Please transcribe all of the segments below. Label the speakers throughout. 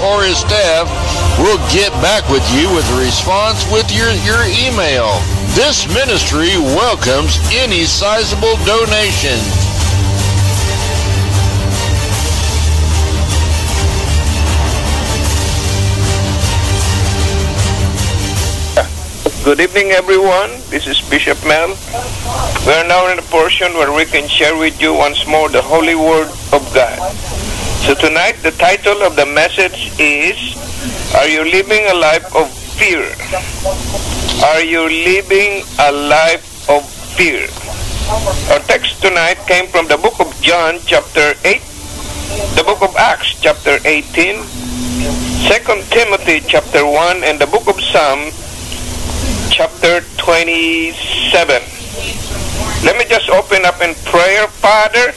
Speaker 1: or his staff will get back with you with a response with your email. This ministry welcomes any sizable donation.
Speaker 2: Good evening, everyone. This is Bishop Mel. We are now in a portion where we can share with you once more the Holy Word of God. So tonight, the title of the message is, Are you living a life of fear? Are you living a life of fear? Our text tonight came from the book of John, chapter 8, the book of Acts, chapter 18, 2 Timothy, chapter 1, and the book of Psalm, chapter 27. Let me just open up in prayer. Father,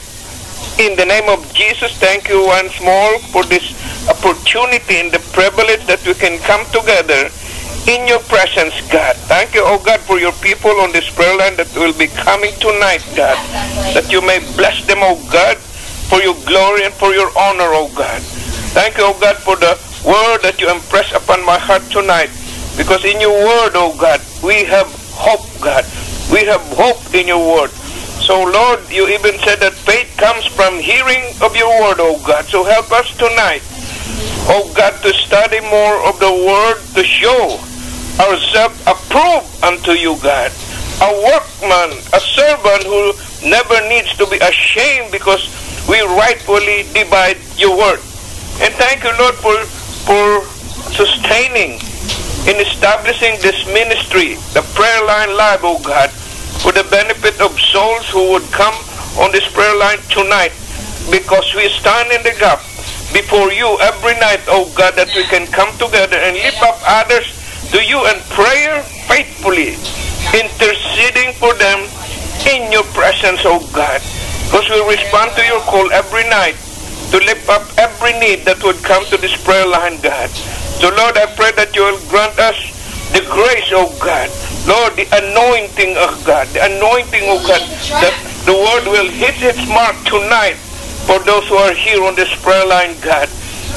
Speaker 2: in the name of Jesus, thank you once more for this opportunity and the privilege that we can come together in your presence, God. Thank you, oh God, for your people on this prayer line that will be coming tonight, God, that you may bless them, oh God, for your glory and for your honor, oh God. Thank you, oh God, for the word that you impress upon my heart tonight. Because in your word, oh God, we have hope, God. We have hope in your word. So, Lord, you even said that faith comes from hearing of your word, oh God. So help us tonight, oh God, to study more of the word, to show ourselves approved unto you, God. A workman, a servant who never needs to be ashamed because we rightfully divide your word. And thank you, Lord, for sustaining in establishing this ministry, the prayer line live, oh God, for the benefit of souls who would come on this prayer line tonight, because we stand in the gap before you every night, oh God, that we can come together and lift up others to you in prayer faithfully, interceding for them in your presence, oh God, because we respond to your call every night to lift up every need that would come to this prayer line, God. So, Lord, I pray that you will grant us the grace, oh God. Lord, the anointing of God. The anointing, oh God, that the word will hit its mark tonight for those who are here on this prayer line, God.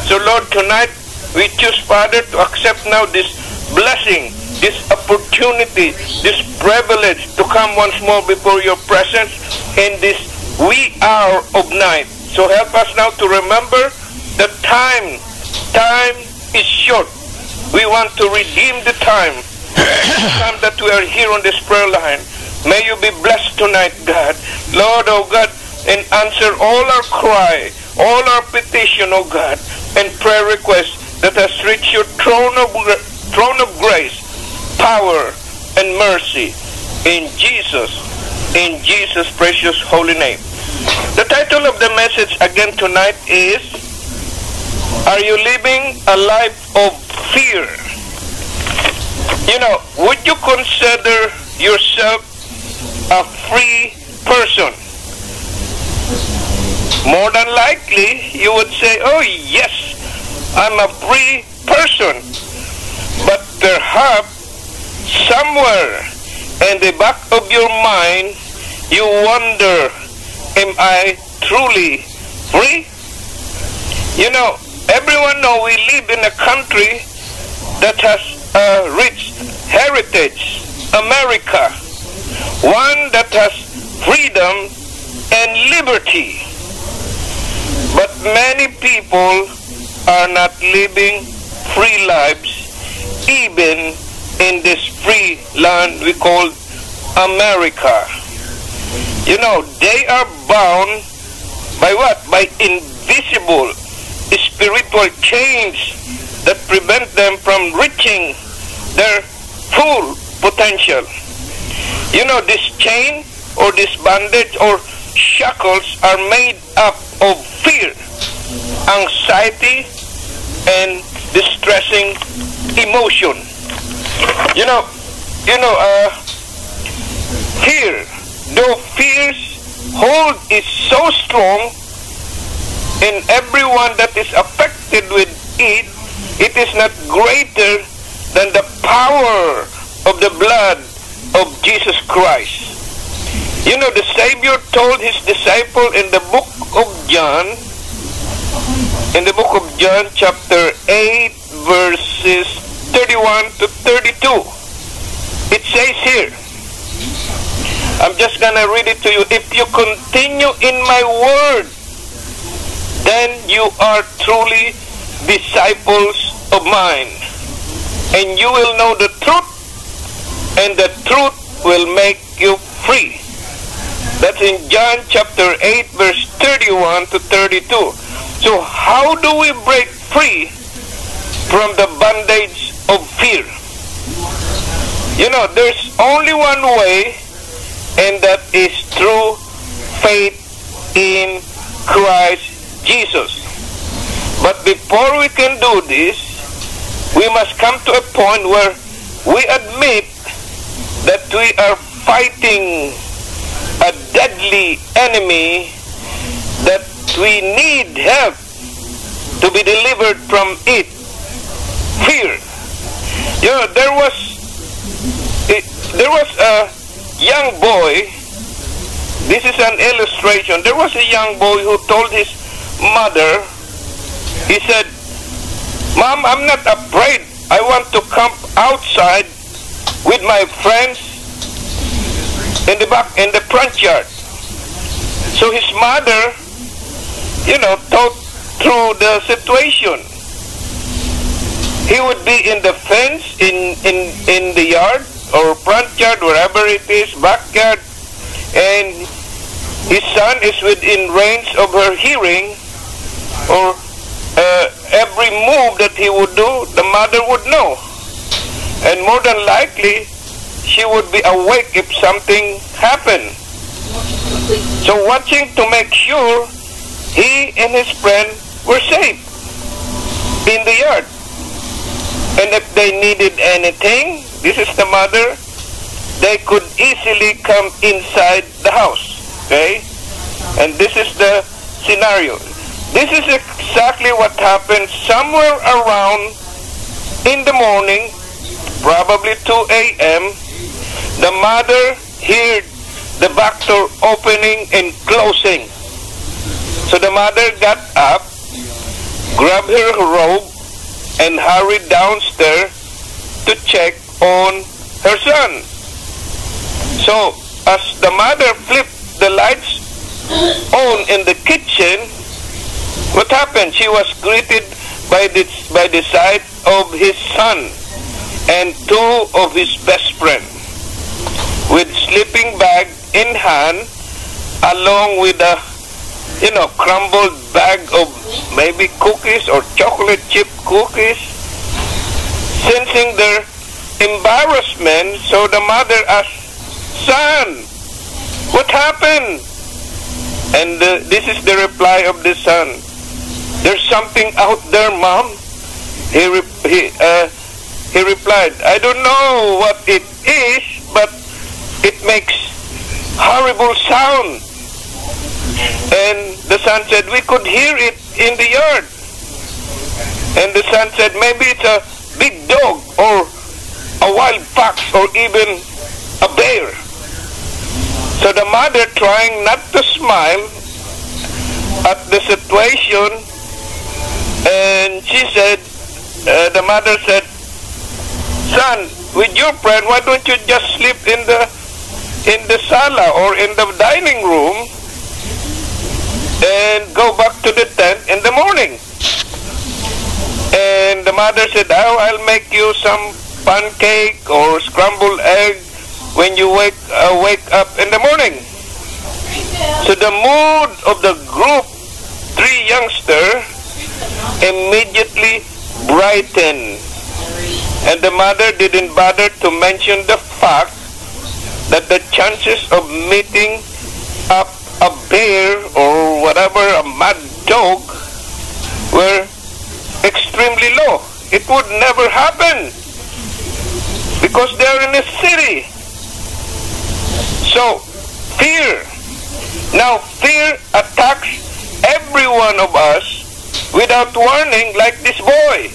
Speaker 2: So, Lord, tonight we choose, Father, to accept now this blessing, this opportunity, this privilege to come once more before your presence in this wee hour of night. So help us now to remember that time is short. We want to redeem the time that we are here on this prayer line. May you be blessed tonight, God. Lord, oh God, and answer all our cry, all our petition, oh God, and prayer requests that has reached your throne of grace, power, and mercy. In Jesus' precious holy name. The title of the message again tonight is, Are you living a life of fear? You know, would you consider yourself a free person? More than likely, you would say, oh yes, I'm a free person. But perhaps somewhere in the back of your mind, you wonder, am I truly free? You know, everyone knows we live in a country that has a rich heritage, America. One that has freedom and liberty. But many people are not living free lives, even in this free land we call America. You know, they are bound by what? By invisible spiritual chains that prevent them from reaching their full potential. You know, this chain or this bandage or shackles are made up of fear, anxiety, and distressing emotion. Fear, though fear's hold is so strong in everyone that is affected with it, it is not greater than the power of the blood of Jesus Christ. You know, the Savior told his disciple in the book of John in the book of John chapter 8 verses 31 to 32. It says here, I'm just going to read it to you. If you continue in my word, then you are truly disciples of mine. And you will know the truth, and the truth will make you free. That's in John chapter 8 verse 31 to 32. So how do we break free from the bondage of fear? You know, there's only one way, and that is through faith in Christ Jesus. But before we can do this, we must come to a point where we admit that we are fighting a deadly enemy, that we need help to be delivered from it. Fear. You know, there was a young boy. This is an illustration. There was a young boy who told his mother, he said, "Mom, I'm not afraid. I want to camp outside with my friends in the front yard." So his mother, you know, thought through the situation. He would be in the fence, in the yard or front yard, wherever it is, backyard, and his son is within range of her hearing, or every move that he would do, the mother would know. And more than likely, she would be awake if something happened. So watching to make sure he and his friend were safe in the yard. And if they needed anything, this is the mother, they could easily come inside the house. Okay? And this is the scenario. This is exactly what happened somewhere around in the morning, probably 2 a.m. The mother heard the back door opening and closing. So the mother got up, grabbed her robe, and hurried downstairs to check on her son. So as the mother flipped the lights on in the kitchen, what happened? She was greeted by the sight of his son and two of his best friends, with sleeping bag in hand, along with a crumbled bag of maybe cookies or chocolate chip cookies. Sensing their embarrassment, so the mother asked, "Son, what happened?" And this is the reply of the son. "There's something out there, Mom." He replied, "I don't know what it is, but it makes horrible sound." And the son said, "We could hear it in the yard." And the son said, "Maybe it's a big dog or a wild fox or even a bear." So the mother, trying not to smile at the situation, and she said, the mother said, "Son, with your friend, why don't you just sleep in the sala or in the dining room and go back to the tent in the morning?" And the mother said, "Oh, I'll make you some pancake or scrambled egg when you wake up in the morning." So the mood of the group, three youngsters, immediately brightened. And the mother didn't bother to mention the fact that the chances of meeting up a bear or whatever, a mad dog, were extremely low. It would never happen because they're in a city. So, fear. Now, fear attacks every one of us without warning, like this boy.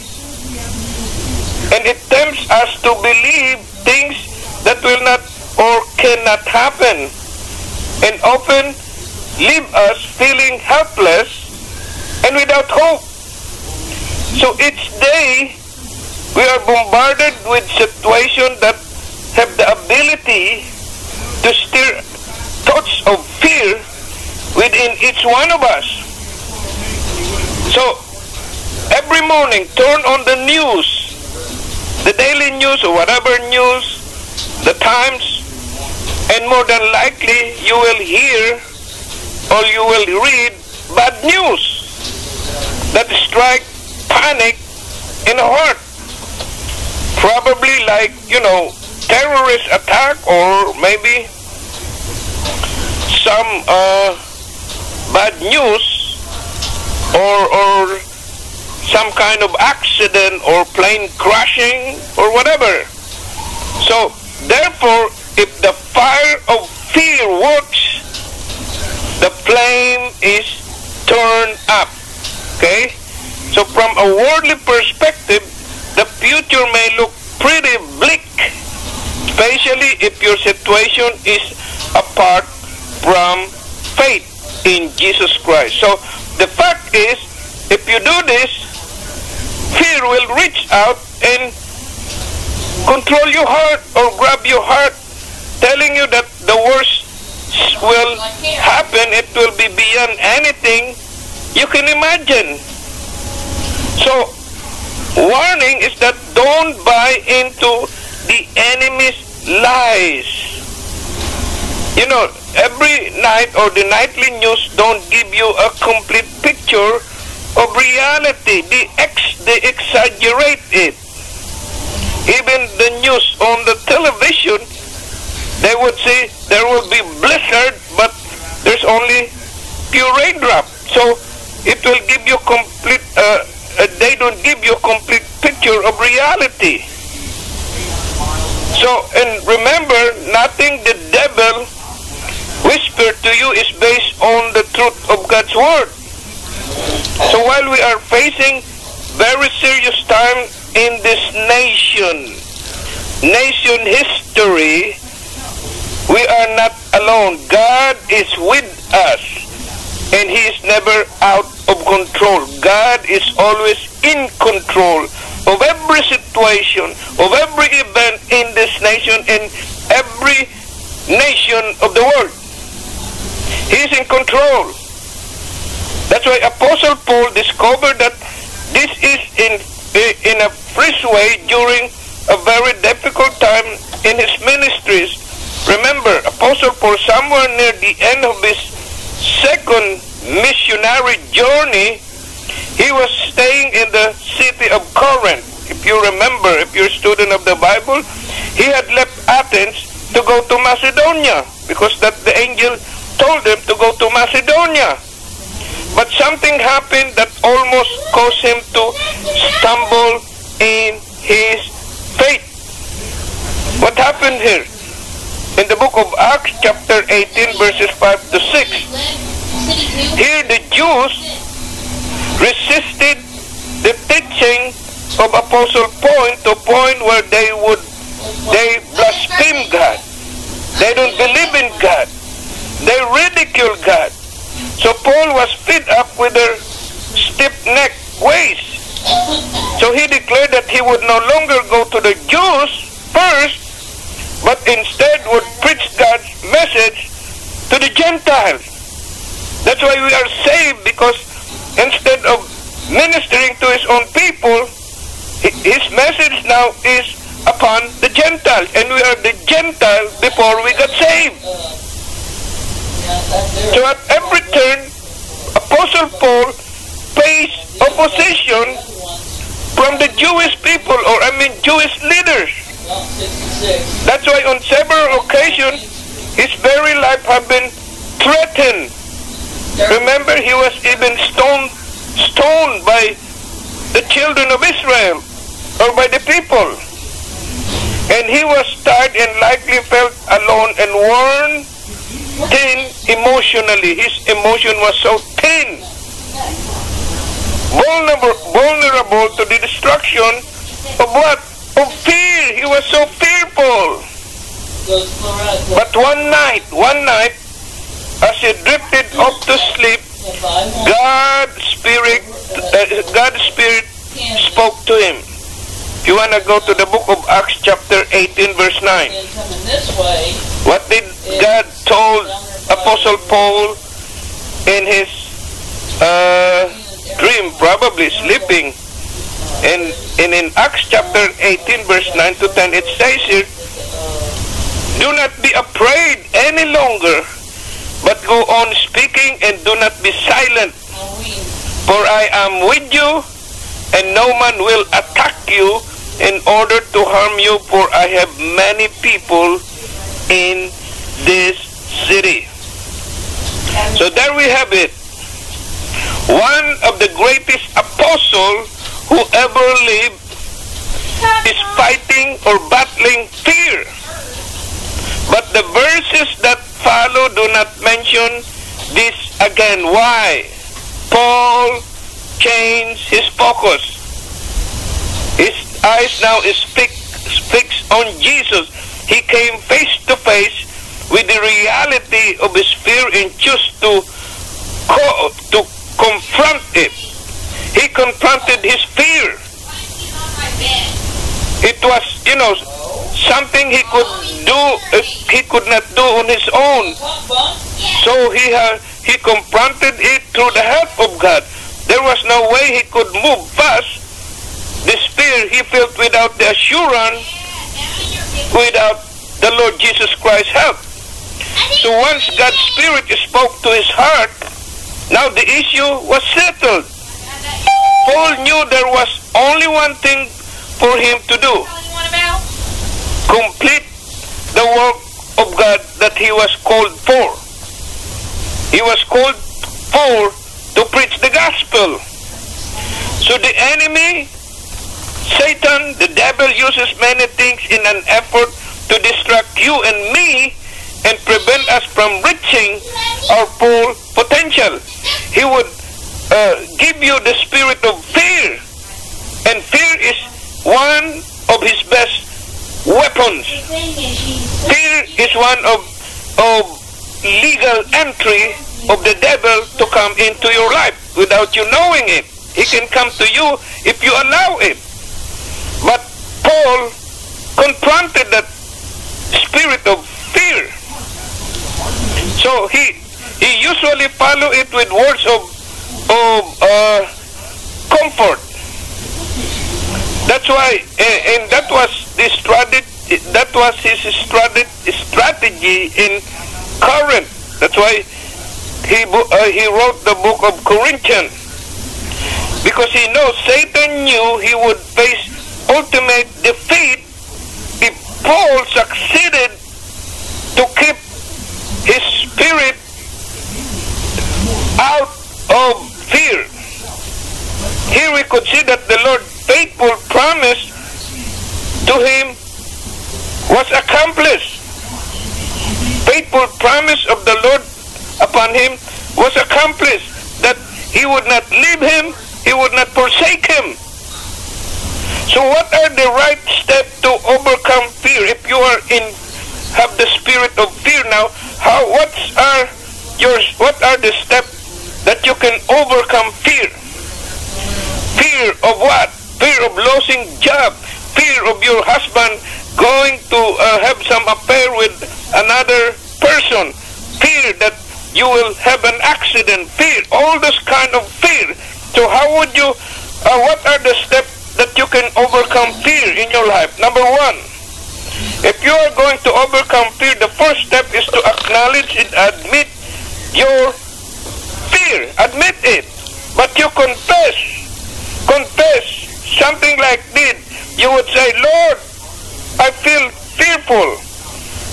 Speaker 2: And it tempts us to believe things that will not or cannot happen, and often leave us feeling helpless and without hope. So each day, we are bombarded with situations that have the ability to stir thoughts of fear within each one of us. So, every morning, turn on the news, the daily news or whatever news, the Times, and more than likely you will hear or you will read bad news that strike panic in the heart. Probably like, terrorist attack or maybe some bad news or some kind of accident or plane crashing or whatever. So, therefore, if the fire of fear works, the flame is turned up. Okay? So, from a worldly perspective, the future may look pretty bleak, especially if your situation is apart from faith in Jesus Christ. So, the fact is, if you do this, fear will reach out and control your heart or grab your heart, telling you that the worst will happen. It will be beyond anything you can imagine. So, warning is that don't buy into the enemy's lies. Every night or the nightly news don't give you a complete picture of reality. They exaggerate it. Even the news on the television, they would say there will be blizzard, but there's only pure raindrop. So it will give you complete. They don't give you a complete picture of reality. So, and remember, nothing the devil whispered to you is based on the truth of God's word. So while we are facing very serious time in this nation history, we are not alone. God is with us, and He is never out of control. God is always in control of every situation, of every event in this nation, and every nation of the world. He is in control. That's why Apostle Paul discovered that this is in a fresh way during a very difficult time in his ministries. Remember, Apostle Paul, somewhere near the end of his second missionary journey, he was staying in the city of Corinth. If you remember, if you're a student of the Bible, he had left Athens to go to Macedonia because that the angel told him to go to Macedonia. But something happened that almost caused him to stumble in his faith. What happened here? In the book of Acts, chapter 18, verses 5 to 6. Here the Jews resisted the teaching of Apostle Paul to a point where they blaspheme God. They don't believe in God. They ridicule God. So Paul was fed up with their stiff-necked ways. So he declared that he would no longer go to the Jews first, but instead would preach God's message to the Gentiles. That's why we are saved, because instead of ministering to his own people, his message now is upon the Gentiles, and we are the Gentiles before we got saved. So at every turn, Apostle Paul faced opposition from the Jewish people, Jewish leaders. That's why on several occasions, his very life had been threatened. Remember, he was even stoned by the children of Israel, or by the people. And he was tired and likely felt alone and worn thin emotionally. His emotion was so thin. Vulnerable to the destruction of what? Of fear. He was so fearful. But one night, as he drifted off to sleep, God's Spirit spoke to him. If you want to go to the book of Acts chapter 18 verse 9. What did God told Apostle Paul in his dream, probably sleeping? And in Acts chapter 18 verse 9 to 10 it says here, do not be afraid any longer, but go on speaking and do not be silent. For I am with you, and no man will attack you in order to harm you, for I have many people in this city. So there we have it. One of the greatest apostles who ever lived is fighting or battling fear. But the verses that follow do not mention this again. Why? Paul changed his focus. His eyes now is fixed on Jesus. He came face to face with the reality of his fear and chose to confront it. He confronted his fear. It was, something he could do, he could not do on his own. So he confronted it through the help of God. There was no way he could move past this fear he felt without the assurance, without the Lord Jesus Christ's help. So once God's Spirit spoke to his heart, now the issue was settled. Paul knew there was only one thing for him to do: complete the work of God that he was called for. He was called for to preach the gospel. So the enemy, Satan, the devil, uses many things in an effort to distract you and me and prevent us from reaching our full potential. He would give you the spirit of fear, and fear is one of his best weapons. Fear is one of legal entry of the devil to come into your life without you knowing it. He can come to you if you allow it. But Paul confronted that spirit of fear. So he usually follow it with words of comfort. That's why, and that was the strategy. That was his strategy in Corinth. That's why he wrote the book of Corinthians, because he knows Satan knew he would face ultimate defeat if Paul succeeded to keep his spirit out of fear. Here we could see that the Lord's faithful promise to him was accomplished. Faithful promise of the Lord upon him was accomplished, that he would not leave him, he would not forsake him. So what are the right steps to overcome fear? If you have the spirit of fear now, what are the steps that you can overcome fear? Fear of what? Fear of losing job, fear of your husband going to have some affair with another person, fear that you will have an accident, fear, all this kind of fear. So how would you, what are the steps that you can overcome fear in your life? Number one, if you are going to overcome fear, the first step is to acknowledge and admit your fear. Admit it. But you confess something like this. You would say, Lord, I feel fearful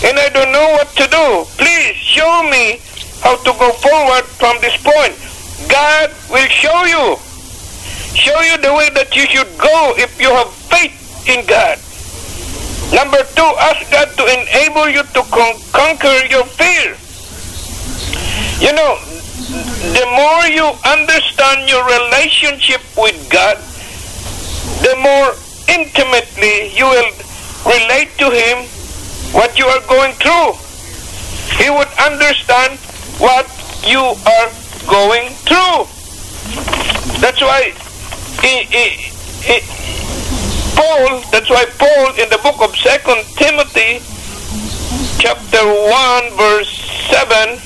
Speaker 2: and I don't know what to do. Please show me how to go forward from this point. God will show you the way that you should go if you have faith in God. Number two, ask God to enable you to conquer your fear. You know, the more you understand your relationship with God, the more intimately you will relate to Him what you are going through. He would understand what you are going through. That's why Paul in the book of 2 Timothy chapter 1 verse 7,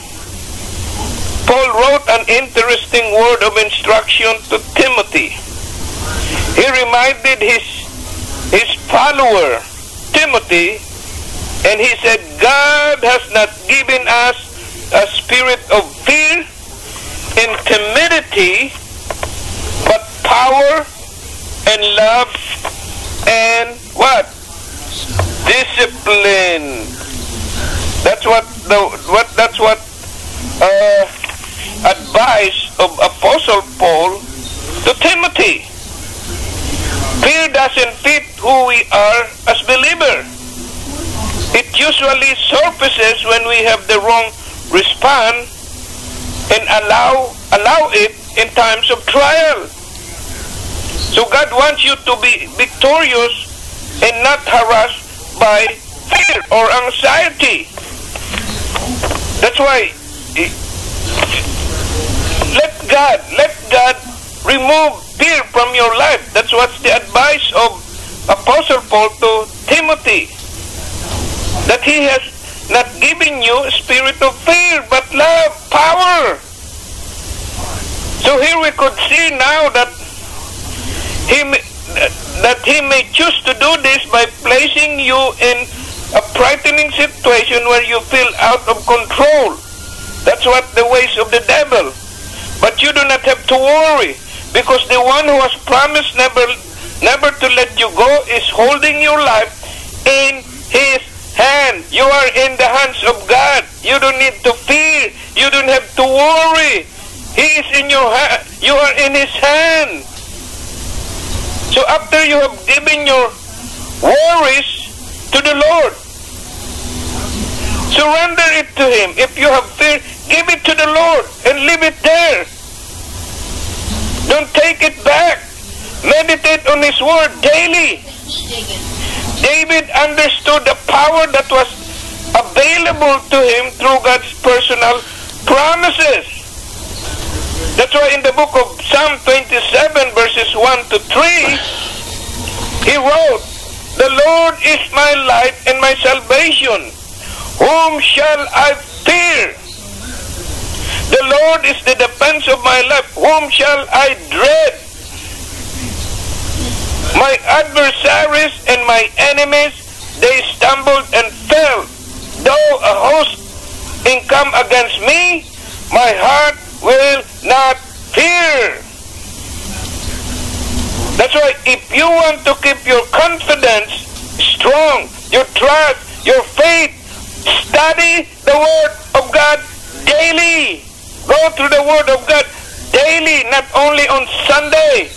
Speaker 2: Paul wrote an interesting word of instruction to Timothy. He reminded his follower Timothy, and he said, God has not given us a spirit of fear and timidity, but power and love and what? Discipline. That's what advice of Apostle Paul to Timothy. Fear doesn't fit who we are as believers. It usually surfaces when we have the wrong response and allow it in times of trial. So God wants you to be victorious and not harassed by fear or anxiety. That's why let God remove fear from your life. That's what's the advice of Apostle Paul to Timothy. That he has not given you a spirit of fear, but love, power. So here we could see now that he may choose to do this by placing you in a frightening situation where you feel out of control. That's what the ways of the devil. But you do not have to worry, because the one who has promised never to let you go is holding your life in his hand. You are in the hands of God. You don't need to fear. You don't have to worry. He is in your hand. You are in his hand. So after you have given your worries to the Lord, surrender it to him. If you have fear, give it to the Lord and leave it there. Don't take it back. Meditate on his word daily. David understood the power that was available to him through God's personal promises. That's why in the book of Psalm 27 verses 1 to 3, he wrote, "The Lord is my light and my salvation. Whom shall I fear? The Lord is the defense of my life. Whom shall I dread? My adversaries and my enemies, they stumbled and fell. Though a host encamp against me, my heart will not fear." That's why if you want to keep your confidence strong, your trust, your faith, study the Word of God daily. Go through the Word of God daily, not only on Sunday.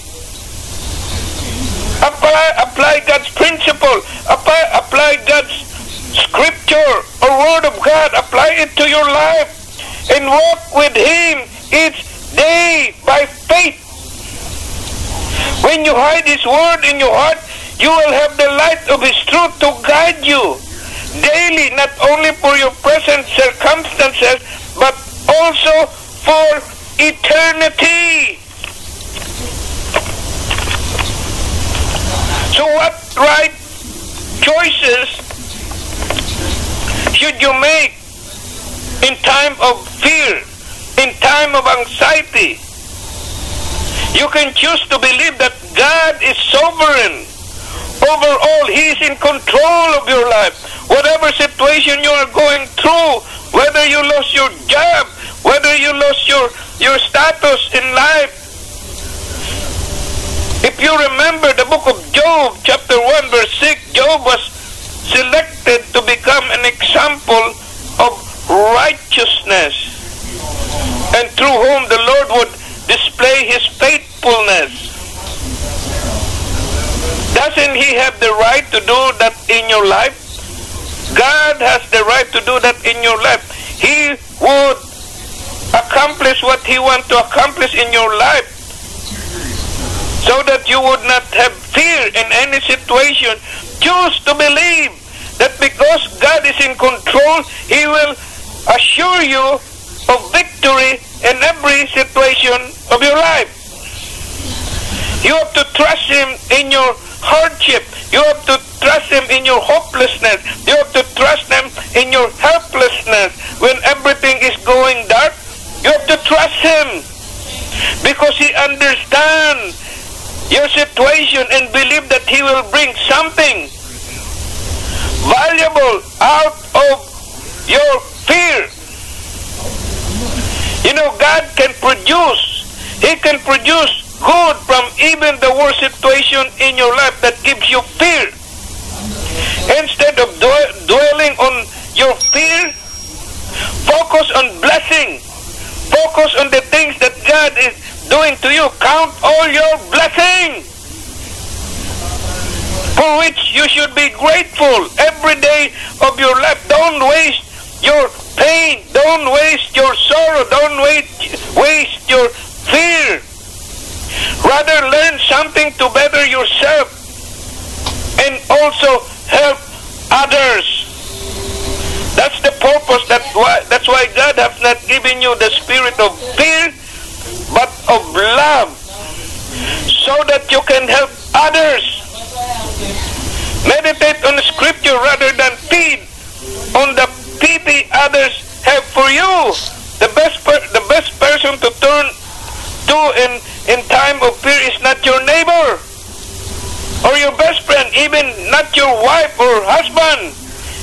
Speaker 2: Apply God's principle. Apply God's scripture or Word of God. Apply it to your life and walk with him each day by faith. When you hide his word in your heart, you will have the light of his truth to guide you daily, not only for your present circumstances, but also for eternity. So what right choices should you make in time of fear, in time of anxiety? You can choose to believe that God is sovereign over all. He is in control of your life. Whatever situation you are going through, whether you lost your job, whether you lost your status in life. If you remember the book of Job, chapter 1, verse 6, Job was selected to become an example of righteousness, and through whom the Lord would display his faithfulness. Doesn't he have the right to do that in your life? God has the right to do that in your life. He would accomplish what he wants to accomplish in your life, so that you would not have fear in any situation. Choose to believe that because God is in control, he will assure you of victory in every situation of your life. You have to trust Him in your hardship. You have to trust Him in your hopelessness. You have to trust Him in your helplessness. When everything is going dark, you have to trust Him because He understands your situation and believe that He will bring something valuable out of your fear. You know, God can produce. He can produce good from even the worst situation in your life that gives you fear. Instead of dwelling on your fear, focus on blessing. Focus on the things that God is doing to you. Count all your blessings, for which you should be grateful every day of your life. Don't waste your pain. Don't waste your sorrow. Don't waste your fear. Rather, learn something to better yourself and also help others. That's the purpose. That's why God has not given you the spirit of fear, but of love, so that you can help others. Meditate on the Scripture rather than feed on the pity others have for you. The best person to turn to in time of fear is not your neighbor or your best friend, even not your wife or husband,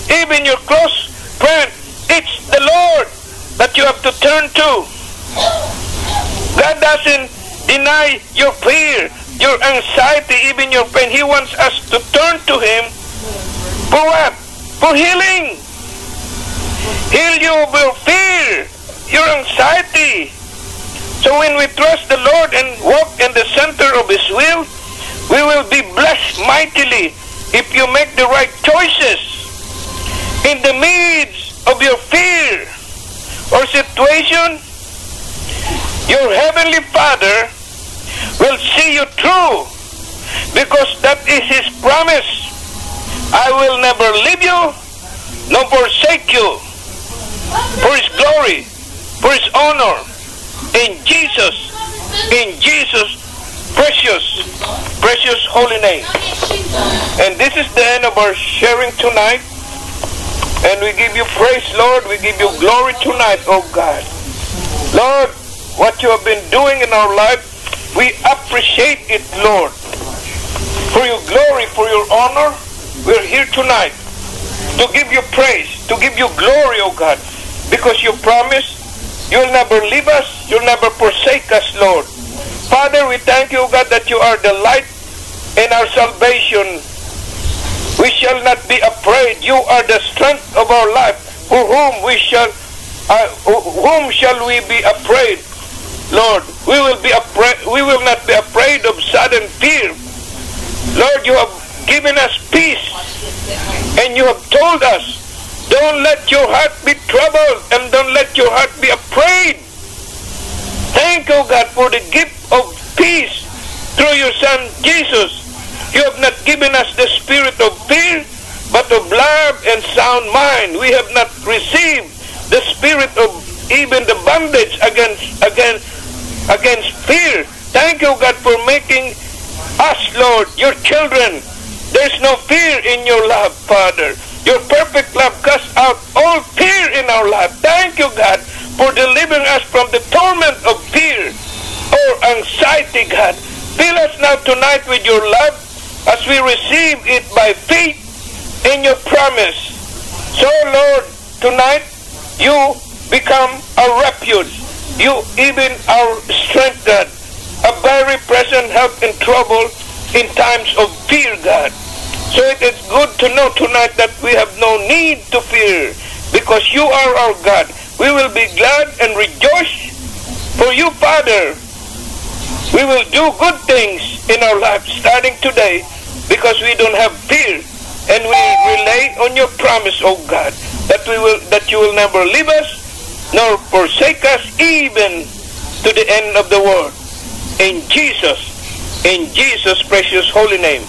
Speaker 2: even your close friend. It's the Lord that you have to turn to. God doesn't deny your fear, your anxiety, even your pain. He wants us to turn to Him for what? For healing. Heal you of your fear, your anxiety. So when we trust the Lord and walk in the center of His will, we will be blessed mightily if you make the right choices. In the midst of your fear or situation, your Heavenly Father will see you through, because that is His promise. I will never leave you nor forsake you, for His glory, for His honor, in Jesus' precious holy name. And this is the end of our sharing tonight. And we give you praise, Lord. We give you glory tonight, oh God. Lord, what you have been doing in our life, we appreciate it, Lord. For your glory, for your honor, we're here tonight to give you praise, to give you glory, oh God, because you promised you'll never leave us, you'll never forsake us, Lord. Father, we thank you, God, that you are the light in our salvation. We shall not be afraid. You are the strength of our life. For whom shall we be afraid, Lord? We will not be afraid of sudden fear. Lord, you have given us peace, and you have told us, don't let your heart be troubled, and don't let your heart be afraid. Thank you, God, for the gift of peace through your Son, Jesus. You have not given us the spirit of fear, but of love and sound mind. We have not received the spirit of even the bondage against fear. Thank you, God, for making us, Lord, your children. There's no fear in your love, Father. Your perfect love casts out all fear in our life. Thank you, God, for delivering us from the torment of fear or anxiety, God. Fill us now tonight with your love as we receive it by faith in your promise. So, Lord, tonight you become our refuge. You even our strength, God. A very present help in trouble in times of fear, God. So it is good to know tonight that we have no need to fear, because you are our God. We will be glad and rejoice for you, Father. We will do good things in our life starting today, because we don't have fear, and we rely on your promise, oh God, that you will never leave us nor forsake us, even to the end of the world. In Jesus' precious holy name.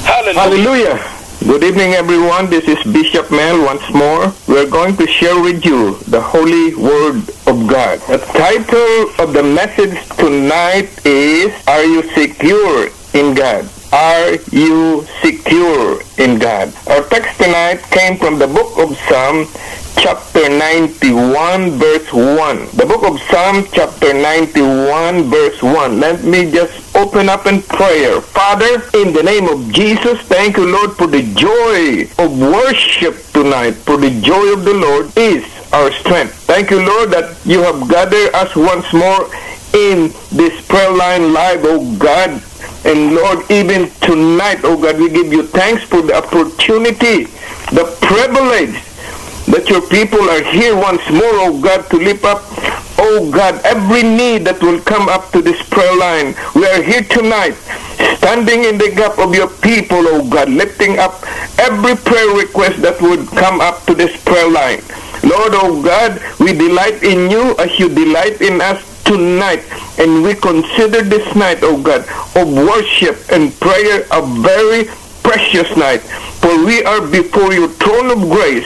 Speaker 2: Hallelujah.
Speaker 3: Hallelujah. Good evening, everyone. This is Bishop Mel once more. We're going to share with you the Holy Word of God. The title of the message tonight is, Are You Secure in God? Are you secure in God? Our text tonight came from the book of Psalm, chapter 91, verse 1. The book of Psalm, chapter 91, verse 1. Let me just open up in prayer. Father, in the name of Jesus, thank you, Lord, for the joy of worship tonight. For the joy of the Lord is our strength. Thank you, Lord, that you have gathered us once more in this prayer line live, oh God. And Lord, even tonight, oh God, we give you thanks for the opportunity, the privilege that your people are here once more, oh God, to lift up, oh God, every need that will come up to this prayer line. We are here tonight, standing in the gap of your people, oh God, lifting up every prayer request that would come up to this prayer line. Lord, oh God, we delight in you as you delight in us tonight, and we consider this night, oh God, of worship and prayer a very precious night, for we are before your throne of grace,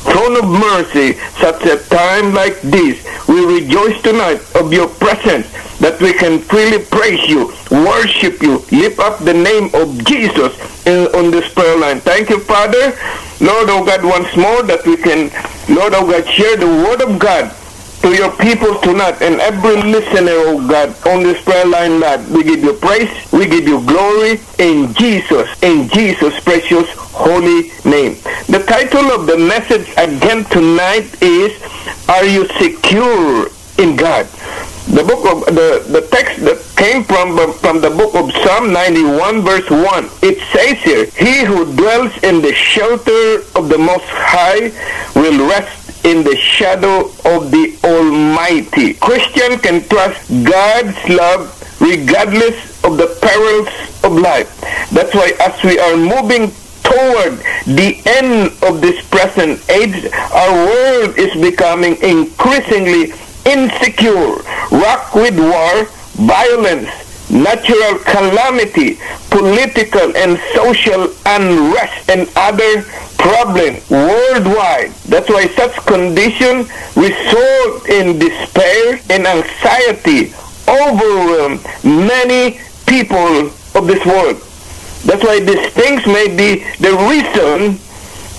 Speaker 3: throne of mercy. Such a time like this, we rejoice tonight of your presence, that we can freely praise you, worship you, lift up the name of Jesus on this prayer line. Thank you, Father, Lord, oh God, once more that we can, Lord, oh God, share the word of God to your people tonight, and every listener, oh God, on this prayer line, Lord, we give you praise, we give you glory in Jesus' precious holy name. The title of the message again tonight is, Are You Secure in God? The book of the text that came from the book of Psalm 91, verse 1. It says here, He who dwells in the shelter of the Most High will rest in the shadow of the Almighty. Christian can trust God's love regardless of the perils of life. That's why as we are moving toward the end of this present age, our world is becoming increasingly insecure, rocked with war, violence, natural calamity, political and social unrest, and other problems worldwide. That's why such conditions result in despair and anxiety, overwhelm many people of this world. That's why these things may be the reason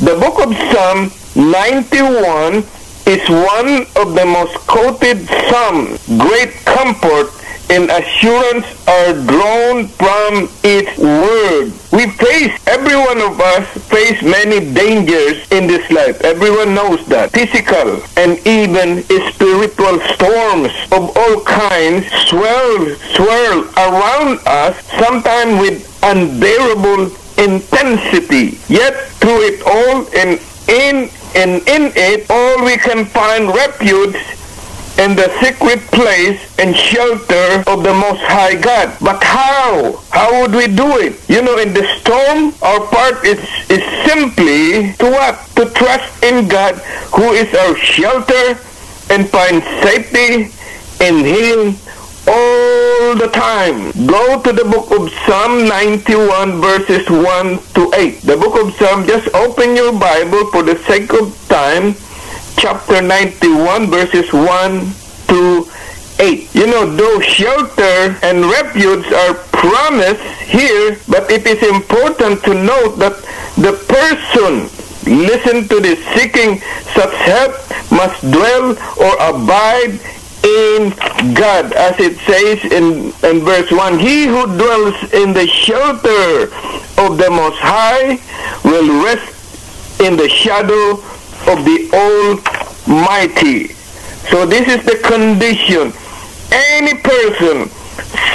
Speaker 3: the book of Psalm 91 is one of the most quoted psalms. Great comfort and assurance are drawn from its word. Every one of us face many dangers in this life. Everyone knows that. Physical and even spiritual storms of all kinds swirl around us, sometimes with unbearable intensity. Yet through it all and in it all, we can find refuge in the secret place and shelter of the Most High God. But how? How would we do it? You know, in the storm, our part is simply to what? To trust in God, who is our shelter, and find safety in Him all the time. Go to the book of Psalm 91, verses 1 to 8. The book of Psalm, just open your Bible for the sake of time. Chapter 91, verses 1 to 8. You know, though shelter and refuge are promised here, but it is important to note that the person, listen to this, seeking such help must dwell or abide in God, as it says in verse 1. He who dwells in the shelter of the Most High will rest in the shadow of the Almighty. So this is the condition. Any person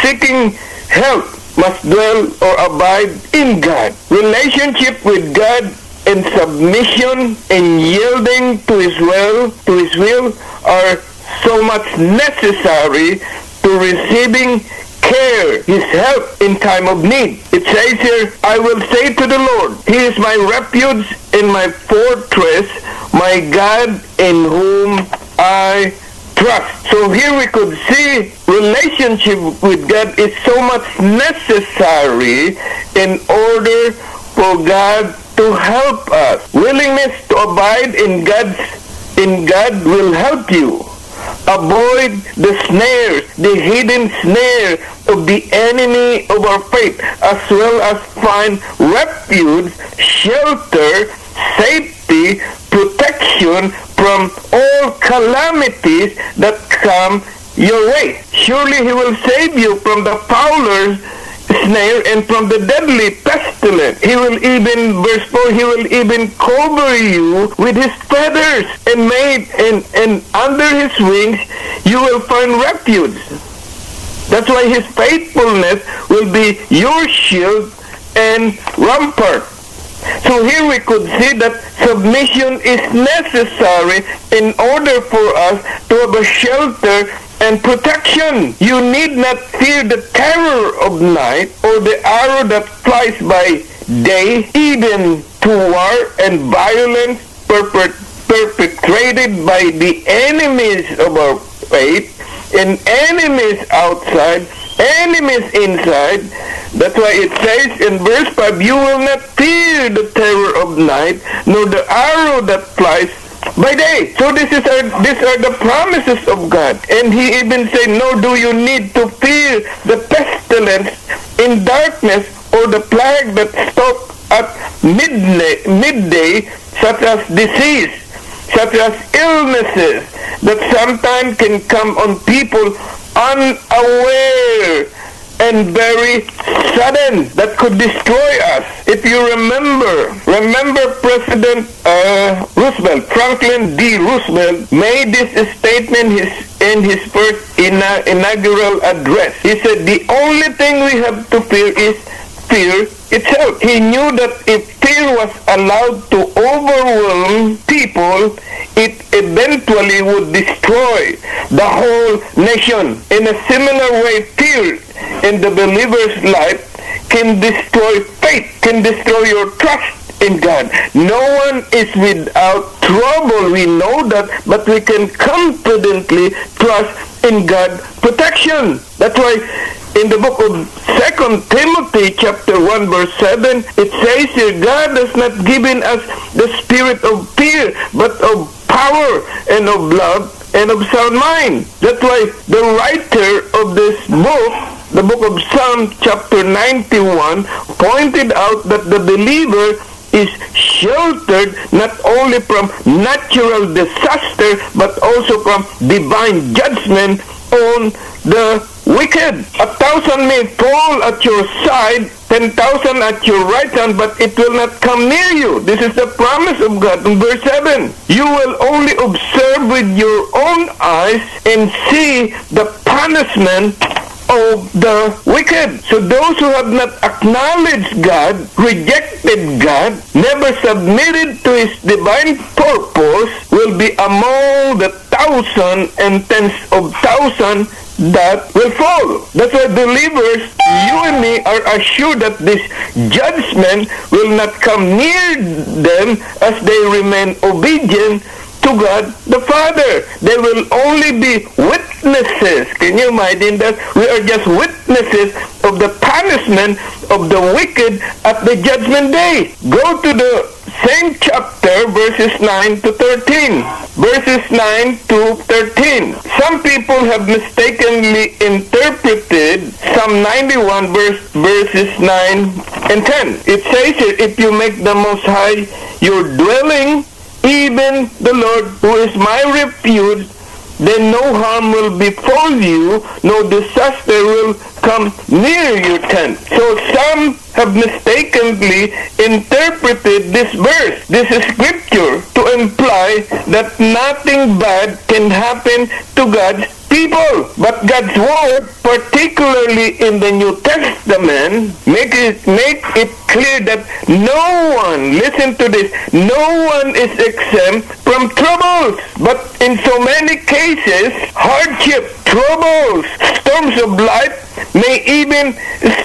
Speaker 3: seeking help must dwell or abide in God. Relationship with God and submission and yielding to His will are so much necessary to receiving care, His help in time of need. It says here, I will say to the Lord, He is my refuge and my fortress, my God in whom I trust. So here we could see relationship with God is so much necessary in order for God to help us. Willingness to abide in God will help you. Avoid the snares, the hidden snare of the enemy of our faith, as well as find refuge, shelter, safety, protection from all calamities that come your way. Surely he will save you from the fowler's snare and from the deadly pestilence. He will even, verse 4, he will even cover you with his feathers, and under his wings you will find refuge. That's why his faithfulness will be your shield and rampart. So here we could see that submission is necessary in order for us to have a shelter and protection. You need not fear the terror of night or the arrow that flies by day, even to war and violence perpetrated by the enemies of our faith, and enemies outside, enemies inside. That's why it says in verse 5, you will not fear the terror of night, nor the arrow that flies by day. So these are the promises of God. And he even said, nor do you need to fear the pestilence in darkness, or the plague that stalks at midday, such as disease, such as illnesses that sometimes can come on people unaware and very sudden, that could destroy us. If you remember President Roosevelt, Franklin D. Roosevelt, made this statement in his first inaugural address. He said, the only thing we have to fear is fear itself. He knew that if fear was allowed to overwhelm people, it eventually would destroy the whole nation. In a similar way, fear in the believer's life can destroy faith, can destroy your trust in God. No one is without trouble, we know that, but we can confidently trust in God's protection. That's why in the book of 2 Timothy chapter 1 verse 7, it says here, God has not given us the spirit of fear, but of power and of love and of sound mind. That's why the writer of this book, the book of Psalm chapter 91, pointed out that the believer is sheltered not only from natural disaster, but also from divine judgment on the wicked. 1,000 may fall at your side, 10,000 at your right hand, but it will not come near you. This is the promise of God in verse 7. You will only observe with your own eyes and see the punishment of the wicked. So those who have not acknowledged God, rejected God, never submitted to his divine purpose, will be among the 1,000 and tens of thousands that will fall. That's why believers, you and me, are assured that this judgment will not come near them as they remain obedient to God the Father. They will only be witnesses. Can you imagine that? We are just witnesses of the punishment of the wicked at the judgment day. Go to the same chapter, verses 9 to 13. Verses 9 to 13. Some people have mistakenly interpreted Psalm 91 verses 9 and 10. It says here, if you make the Most High your dwelling, even the Lord who is my refuge, then no harm will befall you, no disaster will come near your tent. So some have mistakenly interpreted this verse, this scripture, to imply that nothing bad can happen to God's people. But God's word, particularly in the New Testament, make it clear that no one, listen to this, no one is exempt from troubles. But in so many cases, hardship, troubles, storms of life may even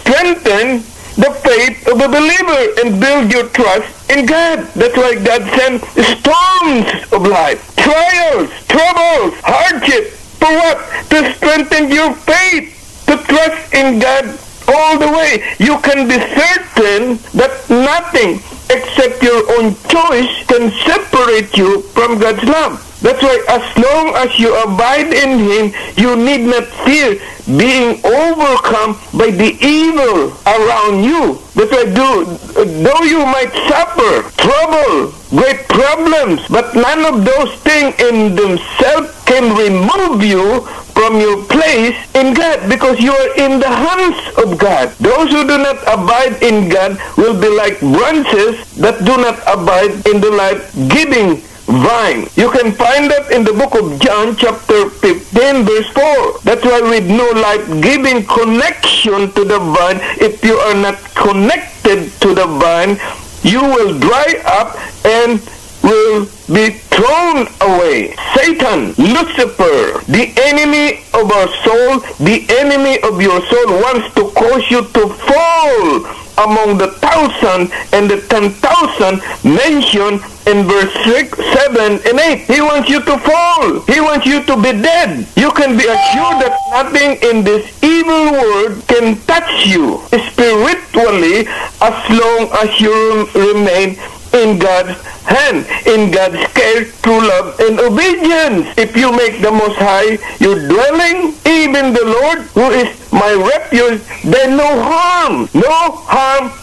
Speaker 3: strengthen the faith of a believer and build your trust in God. That's why God sends storms of life, trials, troubles, hardship. For what? To strengthen your faith, to trust in God all the way. You can be certain that nothing except except your own choice can separate you from God's love. That's why as long as you abide in Him, you need not fear being overcome by the evil around you. That's why though you might suffer trouble, great problems, but none of those things in themselves can remove you from your place in God, because you are in the hands of God. Those who do not abide in God will be like branches that do not abide in the life-giving vine. You can find that in the book of John chapter 15 verse 4. That's why with no life-giving connection to the vine, if you are not connected to the vine, you will dry up and will be thrown away. Satan, Lucifer, the enemy of our soul, the enemy of your soul, wants to cause you to fall among the 1,000 and the 10,000 mentioned in verse 6, 7, and 8. He wants you to fall. He wants you to be dead. You can be assured that nothing in this evil world can touch you spiritually as long as you remain in God's hand, in God's care, true love, and obedience. If you make the Most High your dwelling, even the Lord, who is my refuge, then no harm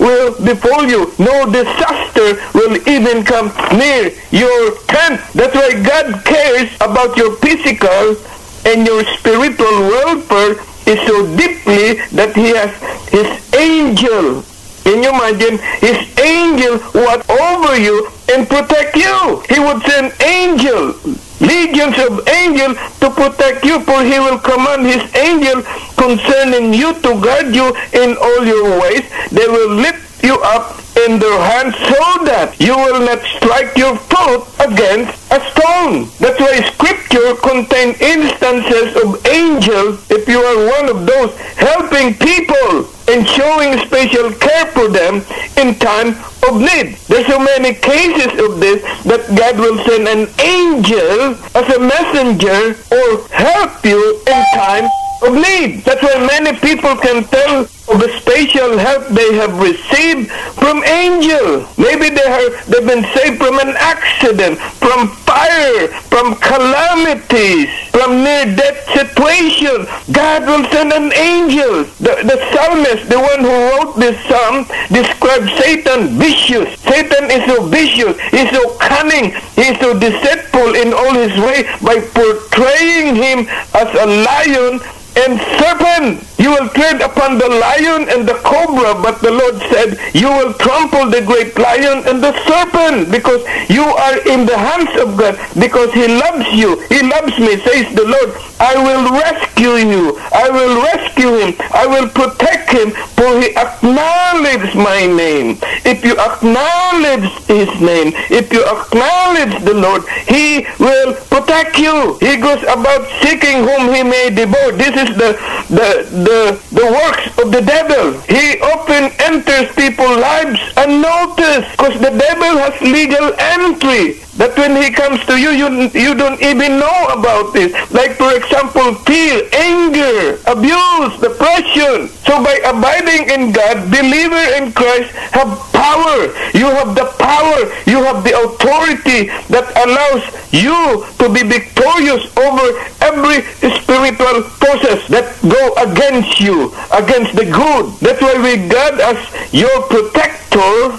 Speaker 3: will befall you. No disaster will even come near your tent. That's why God cares about your physical and your spiritual welfare is so deeply that He has His angel. Can you imagine? His angel watch over you and protect you. He would send angels, legions of angels to protect you, for He will command His angel concerning you to guard you in all your ways. They will lift you up in their hands so that you will not strike your foot against a stone. That's why Scripture contains instances of angels, if you are one of those, helping people and showing special care for them in time of need. There's so many cases of this that God will send an angel as a messenger or help you in time of need. That's why many people can tell of the special help they have received from angels. Maybe they've been saved from an accident, from fire, from calamities, from near-death situation. God will send an angel. The psalmist, the one who wrote this psalm, describes Satan vicious. Satan is so vicious. He's so cunning. He's so deceitful in all his way by portraying him as a lion and serpent. You will tread upon the lion and the cobra, but the Lord said, you will trample the great lion and the serpent, because you are in the hands of God, because He loves you. He loves me, says the Lord. I will rescue you. I will rescue him. I will protect him, for he acknowledges my name. If you acknowledge His name, if you acknowledge the Lord, He will protect you. He goes about seeking whom He may devour. This is the works of the devil. He often enters people's lives unnoticed, because the devil has legal entry. That when he comes to you, you don't even know about this. Like, for example, fear, anger, abuse, depression. So by abiding in God, believer in Christ have power. You have the power. You have the authority that allows you to be victorious over every spiritual forces that go against you, against the good. That's why with God as your protector,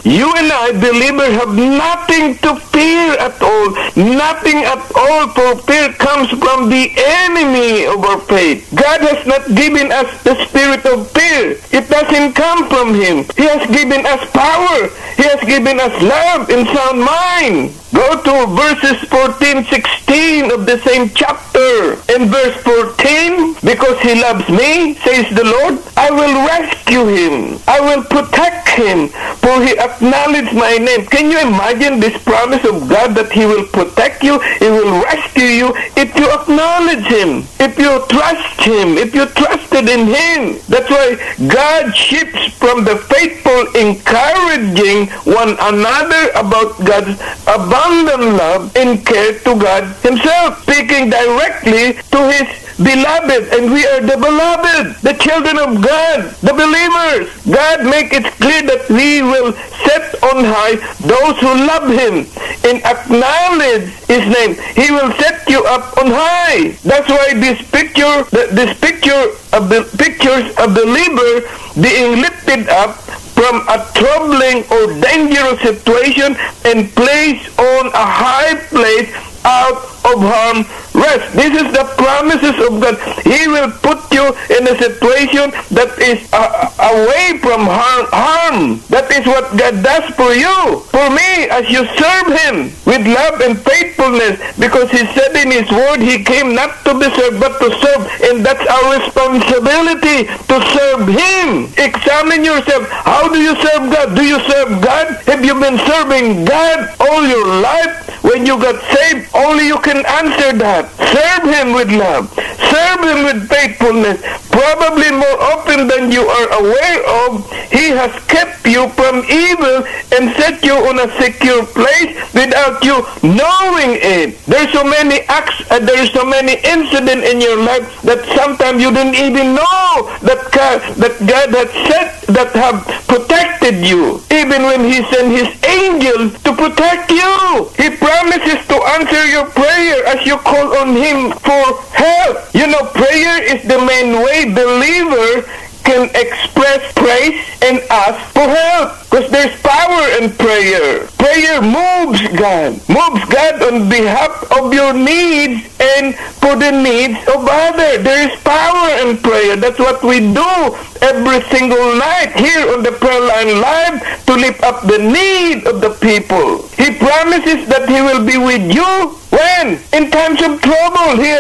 Speaker 3: you and I, believers, have nothing to fear at all. Nothing at all, for fear comes from the enemy of our faith. God has not given us the spirit of fear. It doesn't come from Him. He has given us power. He has given us love and sound mind. Go to verses 14, 16 of the same chapter. In verse 14, because He loves me, says the Lord, I will rescue him. I will protect him, for he acknowledged my name. Can you imagine this promise of God that He will protect you, He will rescue you if you acknowledge Him, if you trust Him, if you trusted in Him. That's why God shifts from the faithful encouraging one another about God's abundant love and care to God Himself, speaking directly to His beloved, and we are the beloved, the children of God, the believers. God make it clear that He will set on high those who love Him and acknowledge His name. He will set you up on high. That's why this pictures of the believer being lifted up from a troubling or dangerous situation and placed on a high place out of harm rest. This is the promises of God. He will put you in a situation that is away from harm. That is what God does for you. For me, as you serve Him with love and faithfulness, because He said in His word, He came not to be served, but to serve. And that's our responsibility, to serve Him. Examine yourself. How do you serve God? Do you serve God? Have you been serving God all your life? When you got saved, only you can answer that. Serve Him with love. Serve Him with faithfulness. Probably more often than you are aware of, He has kept you from evil and set you on a secure place without you knowing it. There's so many acts, there's so many incidents in your life that sometimes you didn't even know that God had set, that have protected you. Even when He sent His angels to protect you. He promises to answer your prayer as you call on Him for help. You know, prayer is the main way believer can express praise and ask for help. Because there's power in prayer. Prayer moves God on behalf of your needs and for the needs of others. There is power in prayer. That's what we do every single night here on the Prayer Line Live, to lift up the need of the people. He promises that He will be with you when? In times of trouble. He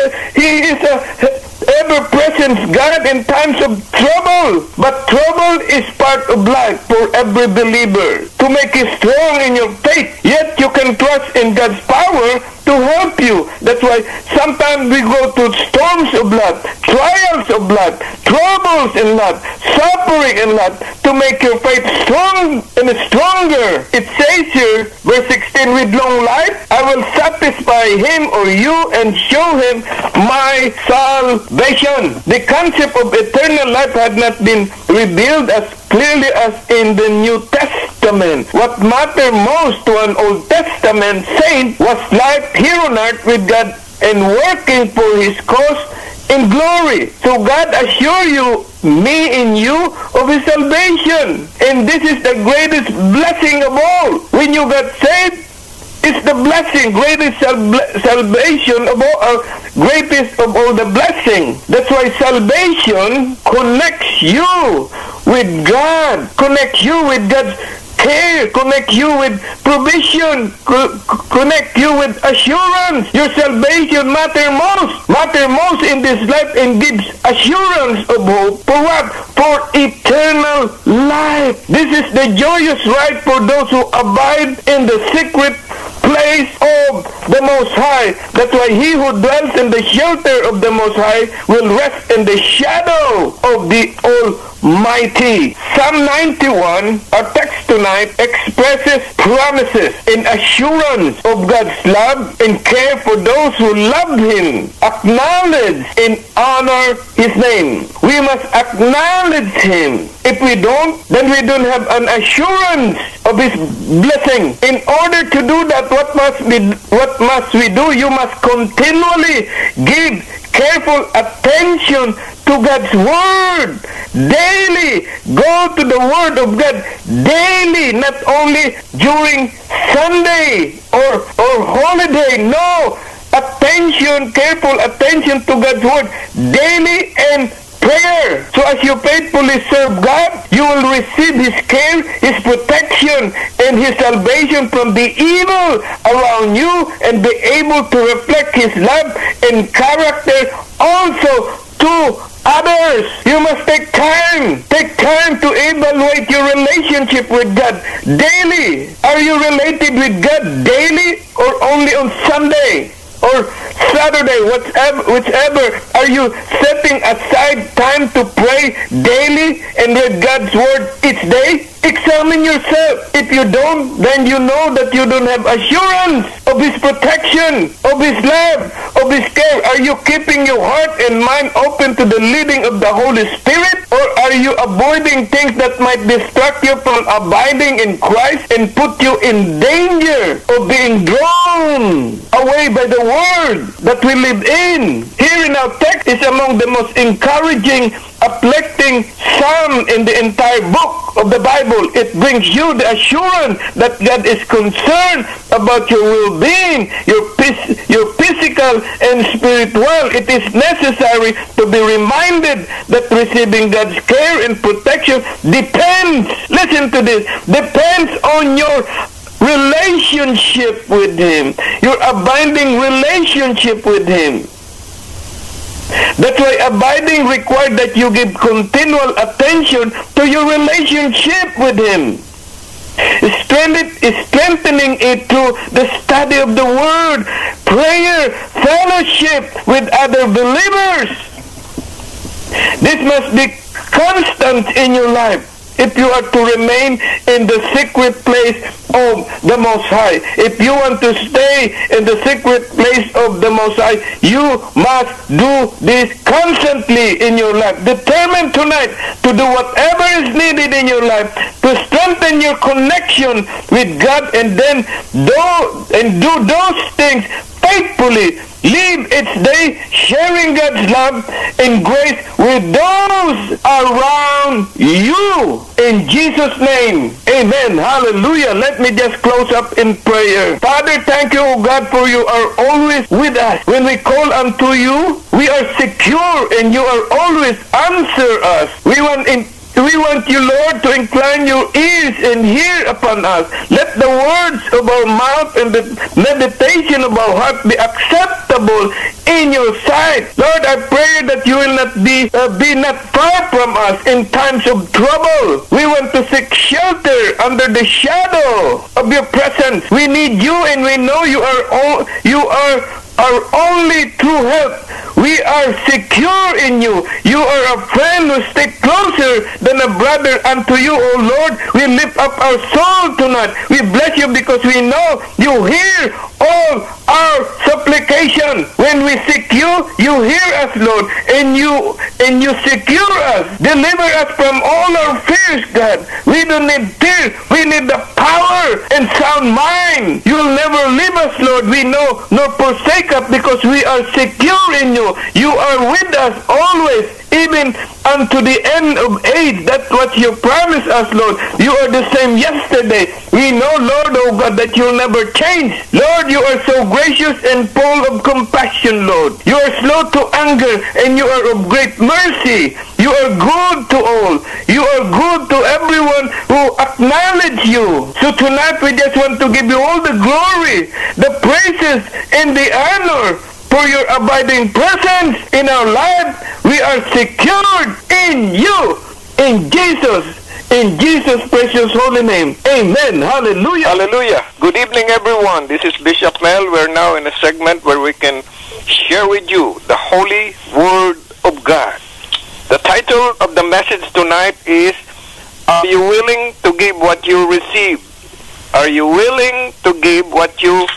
Speaker 3: is a ever-present God in times of trouble. But trouble is part of life for every believer, to make you strong in your faith. Yet you can trust in God's power to help you. That's why sometimes we go through storms of life, trials of life, troubles in life, suffering in life, to make your faith strong and stronger. It says here, verse 16, with long life I will satisfy him or you and show him my salvation. The concept of eternal life had not been revealed as clearly as in the New Testament. What mattered most to an Old Testament saint was life here on earth with God and working for His cause in glory. So God assure you, me in you, of His salvation. And this is the greatest blessing of all. When you got saved, it's the blessing, greatest salvation of all, greatest of all the blessing. That's why salvation connects you with God, connects you with God's care, connect you with provision, connect you with assurance. Your salvation matter most in this life, and gives assurance of hope. For what? For eternal life. This is the joyous right for those who abide in the secret place of the Most High. That's why he who dwells in the shelter of the Most High will rest in the shadow of the Almighty. Psalm 91, our text tonight, expresses promises and assurance of God's love and care for those who love Him. Acknowledge and honor His name. We must acknowledge Him. If we don't, then we don't have an assurance of His blessing. In order to do that, what must we do? You must continually give careful attention to God's Word. Daily. Go to the Word of God daily, not only during Sunday or holiday. No. Attention, careful attention to God's Word daily and prayer. So as you faithfully serve God, you will receive His care, His protection, and His salvation from the evil around you, and be able to reflect His love and character also to others. You must take time to evaluate your relationship with God daily. Are you related with God daily or only on Sunday or Saturday, whichever? Are you setting aside time to pray daily and read God's Word each day? Examine yourself. If you don't, then you know that you don't have assurance of of His protection, of His love, of His care? Are you keeping your heart and mind open to the leading of the Holy Spirit? Or are you avoiding things that might distract you from abiding in Christ and put you in danger of being drawn away by the Word that we live in? Here in our text is among the most encouraging, uplifting psalm in the entire book of the Bible. It brings you the assurance that God is concerned about your well-being, your physical and spiritual. It is necessary to be reminded that receiving God's care and protection depends, listen to this, depends on your relationship with Him, your abiding relationship with Him. That's why abiding requires that you give continual attention to your relationship with Him. Strengthening it through the study of the Word, prayer, fellowship with other believers. This must be constant in your life if you are to remain in the secret place of the Most High. If you want to stay in the secret place of the Most High, you must do this constantly in your life. Determine tonight to do whatever is needed in your life to strengthen your connection with God, and then do those things faithfully. Live each day sharing God's love and grace with those around you. In Jesus' name, amen. Hallelujah. Let me just close up in prayer. Father, thank you, O God, for you are always with us. When we call unto you, we are secure and you are always answer us. We want you, Lord, to incline your ears and hear upon us. Let the words of our mouth and the meditation of our heart be acceptable in your sight. Lord, I pray that you will not be not far from us in times of trouble. We want to seek shelter under the shadow of your presence. We need you, and we know you are our only true help. We are secure in you. You are a friend who sticks closer than a brother unto you, O Lord. We lift up our soul tonight. We bless you because we know you hear all our supplication. When we seek you, you hear us, Lord, and you secure us. Deliver us from all our fears, God. We don't need fear. We need the power and sound mind. You'll never leave us, Lord. We know nor forsake us because we are secure in you. You are with us always, even unto the end of age. That's what you promised us, Lord. You are the same yesterday. We know, Lord, oh God, that you'll never change. Lord, you are so gracious and full of compassion, Lord. You are slow to anger and you are of great mercy. You are good to all. You are good to everyone who acknowledge you. So tonight we just want to give you all the glory, the praises, and the honor for your abiding presence in our life. We are secured in you, in Jesus' precious holy name. Amen. Hallelujah.
Speaker 2: Hallelujah. Good evening, everyone. This is Bishop Mel. We're now in a segment where we can share with you the Holy Word of God. The title of the message tonight is, Are you willing to give what you receive? Are you willing to give what you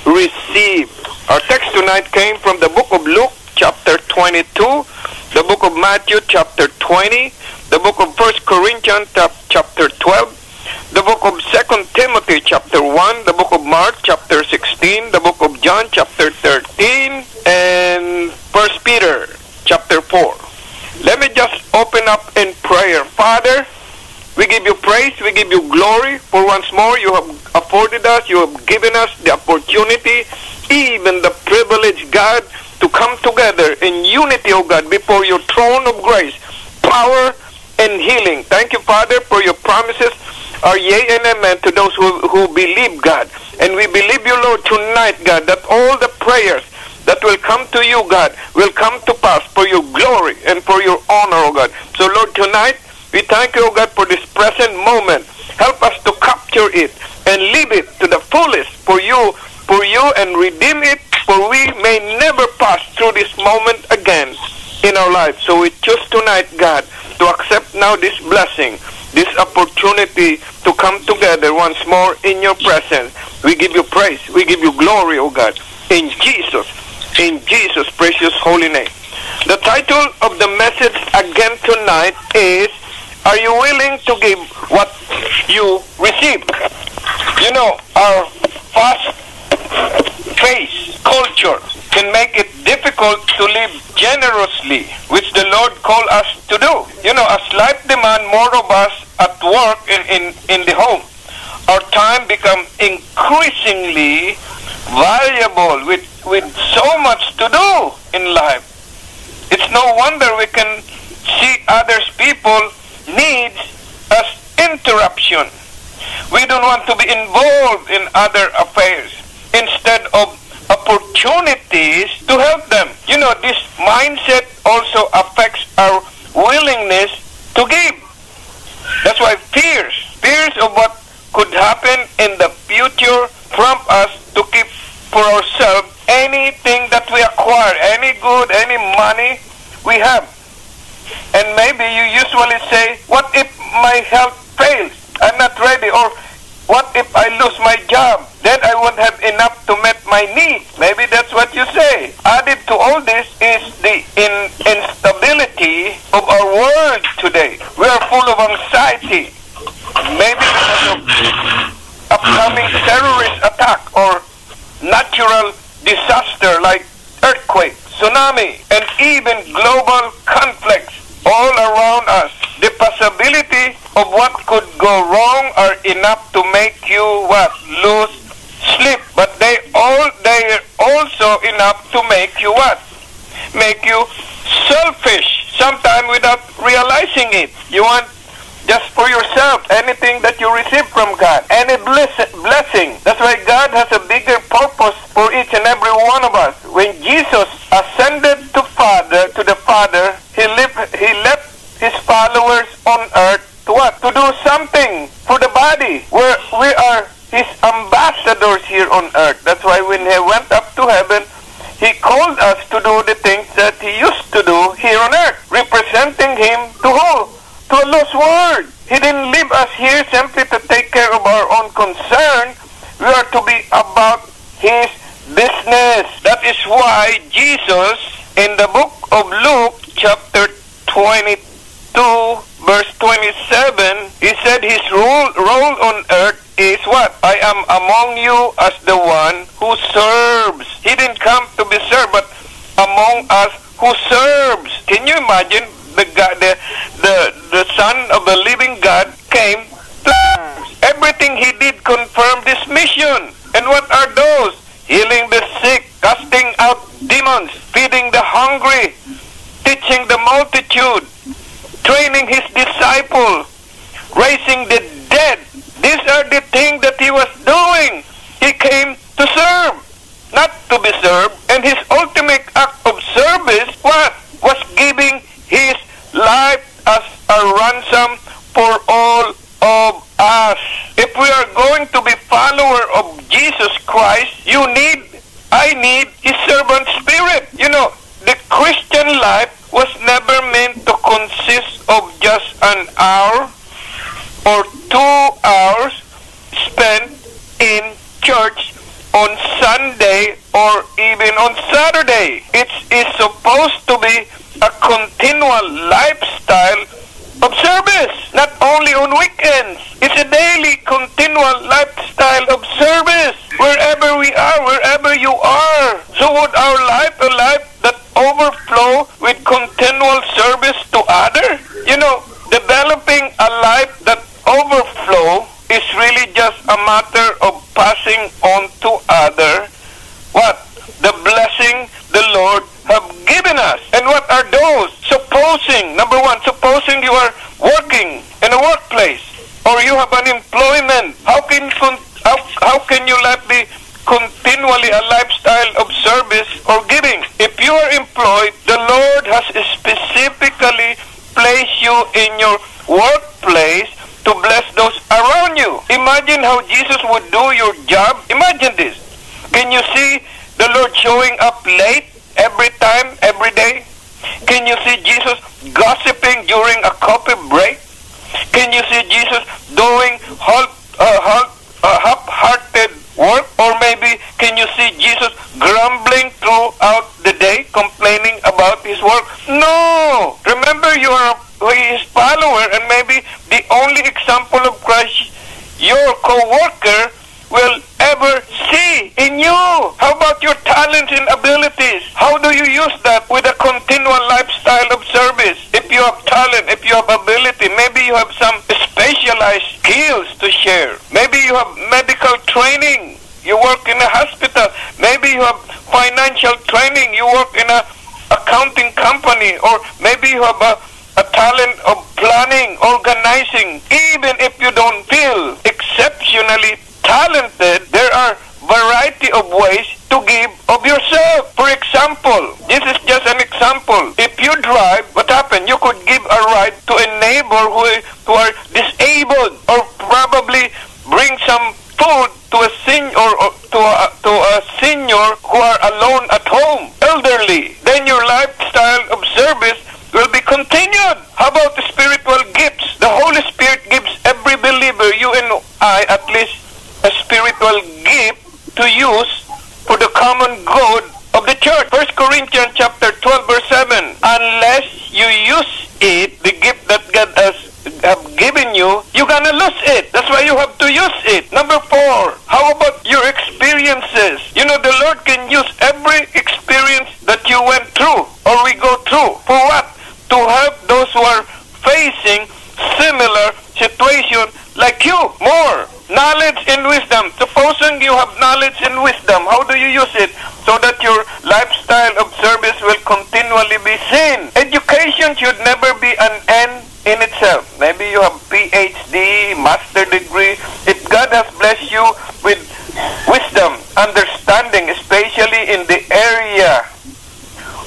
Speaker 2: receive? Our text tonight came from the book of Luke, chapter 22, the book of Matthew, chapter 20, the book of 1 Corinthians, chapter 12, the book of 2 Timothy, chapter 1, the book of Mark, chapter 16, the book of John, chapter 13, and 1 Peter, chapter 4. Let me just open up in prayer. Father, we give you praise, we give you glory for once more you have afforded us, you have given us the opportunity, even the privilege, God, to come together in unity, O God, before your throne of grace, power and healing. Thank you, Father, for your promises are yea and amen to those who believe, God. And we believe you, Lord, tonight, God, that all the prayers that will come to you, God, will come to pass for your glory and for your honor, O God. So, Lord, tonight, we thank you, O God, for this present moment. Help us to capture it and live it to the fullest for you, and redeem it, for we may never pass through this moment again in our lives. So we choose tonight, God, to accept now this blessing this opportunity to come together once more in your presence. We give you praise. We give you glory, O God, in Jesus' precious holy name. The title of the message again tonight is, are you willing to give what you receive? You know, our fast-paced culture can make it difficult to live generously, which the Lord called us to do. You know, as life demands more of us at work in the home, our time becomes increasingly valuable with so much to do in life. It's no wonder we can see others people needs as interruption. We don't want to be involved in other affairs instead of opportunities to help them. You know, this mindset also affects our willingness to give. That's why fears of what could happen in the future prompt us to keep for ourselves anything that we acquire, any good, any money we have. And maybe you usually say, what if my health fails? I'm not ready. Or what if I lose my job? Then I won't have enough to meet my needs. Maybe that's what you say. Added to all this is the instability of our world today. We are full of anxiety. Maybe because of upcoming terrorist attack or natural disaster like earthquake, tsunami, and even global conflicts all around us. The possibility of what could go wrong are enough to make you lose sleep. But they are also enough to make you make you selfish, sometimes without realizing it. You want just for yourself, anything that you receive from God, any blessing. That's why God has a bigger purpose for each and every one of us. When Jesus ascended to the Father, he left his followers on earth to what? To do something for the body. We are his ambassadors here on earth. That's why when he went up to heaven, he called us to do the things that he used to do here on earth, representing him to who? To a lost world. He didn't leave us here simply to take care of our own concern. We are to be about his business. That is why Jesus, in the book of Luke, chapter 22, verse 27, he said his role on earth is what? I am among you as the one who serves. He didn't come to be served, but among us who serves. Can you imagine? The Son of the living God came to everything he did confirmed this mission. And what are those? Healing the sick, casting out demons, feeding the hungry, teaching the multitude, training his disciples, raising the dead. These are the things that he was doing. He came to serve, not to be served. And his ultimate act of service was giving his life as a ransom for all of us. If we are going to be follower of Jesus Christ, I need his servant spirit. You know, the Christian life was never meant to consist of just an hour or 2 hours spent in church on Sunday or even on Saturday. It is supposed to be a continual lifestyle of service, not only on weekends. It's a daily, continual lifestyle of service, wherever we are, wherever you are. So would our life, a life that overflow with continual service to others? You know, developing a life that overflow is really just a matter of passing on to others the blessing the Lord have given us. And what are those? Supposing, number one, supposing you are working in a workplace or you have an employment, how can your life be continually a lifestyle of service or giving? If you are employed, the Lord has specifically placed you in your workplace to bless those around you. Imagine how Jesus would do your job. Imagine this. Can you see the Lord showing up late every time, every day? Can you see Jesus gossiping during a coffee break? Can you see Jesus doing half-hearted work? Or maybe can you see Jesus grumbling throughout the day, complaining about his work? No! Remember, you are his follower, and maybe the only example of Christ your co-worker will ever see in you. How about your talents and abilities? How do you use that with a continual lifestyle of service? If you have talent, if you have ability, maybe you have some specialized skills to share. Maybe you have medical training. You work in a hospital. Maybe you have financial training. You work in a accounting company. Or maybe you have a talent of planning, organizing. Even if you don't feel exceptionally talented, there are variety of ways to give of yourself. For example, this is just an example. If you drive, what happened? You could give a ride to a neighbor who are disabled, or probably bring some food to a senior who are alone at home, elderly. Then your lifestyle of service will be continued. How about the spiritual gifts? The Holy Spirit gives every believer, you and I, at least a spiritual gift to use for the common good of the church. 1 Corinthians chapter 12 verse 7. Unless you use it, the gift that God has have given you, you're gonna lose it. That's why you have to use it. Number 4, how about your experiences? You know, the Lord can use every experience that you went through or we go through. For what? To help those who are facing similar situation like you. More knowledge and wisdom. Supposing you have knowledge and wisdom, how do you use it? So that your lifestyle of service will continually be seen. Education should never be an end in itself. Maybe you have PhD, master degree. If God has blessed you with wisdom, understanding, especially in the area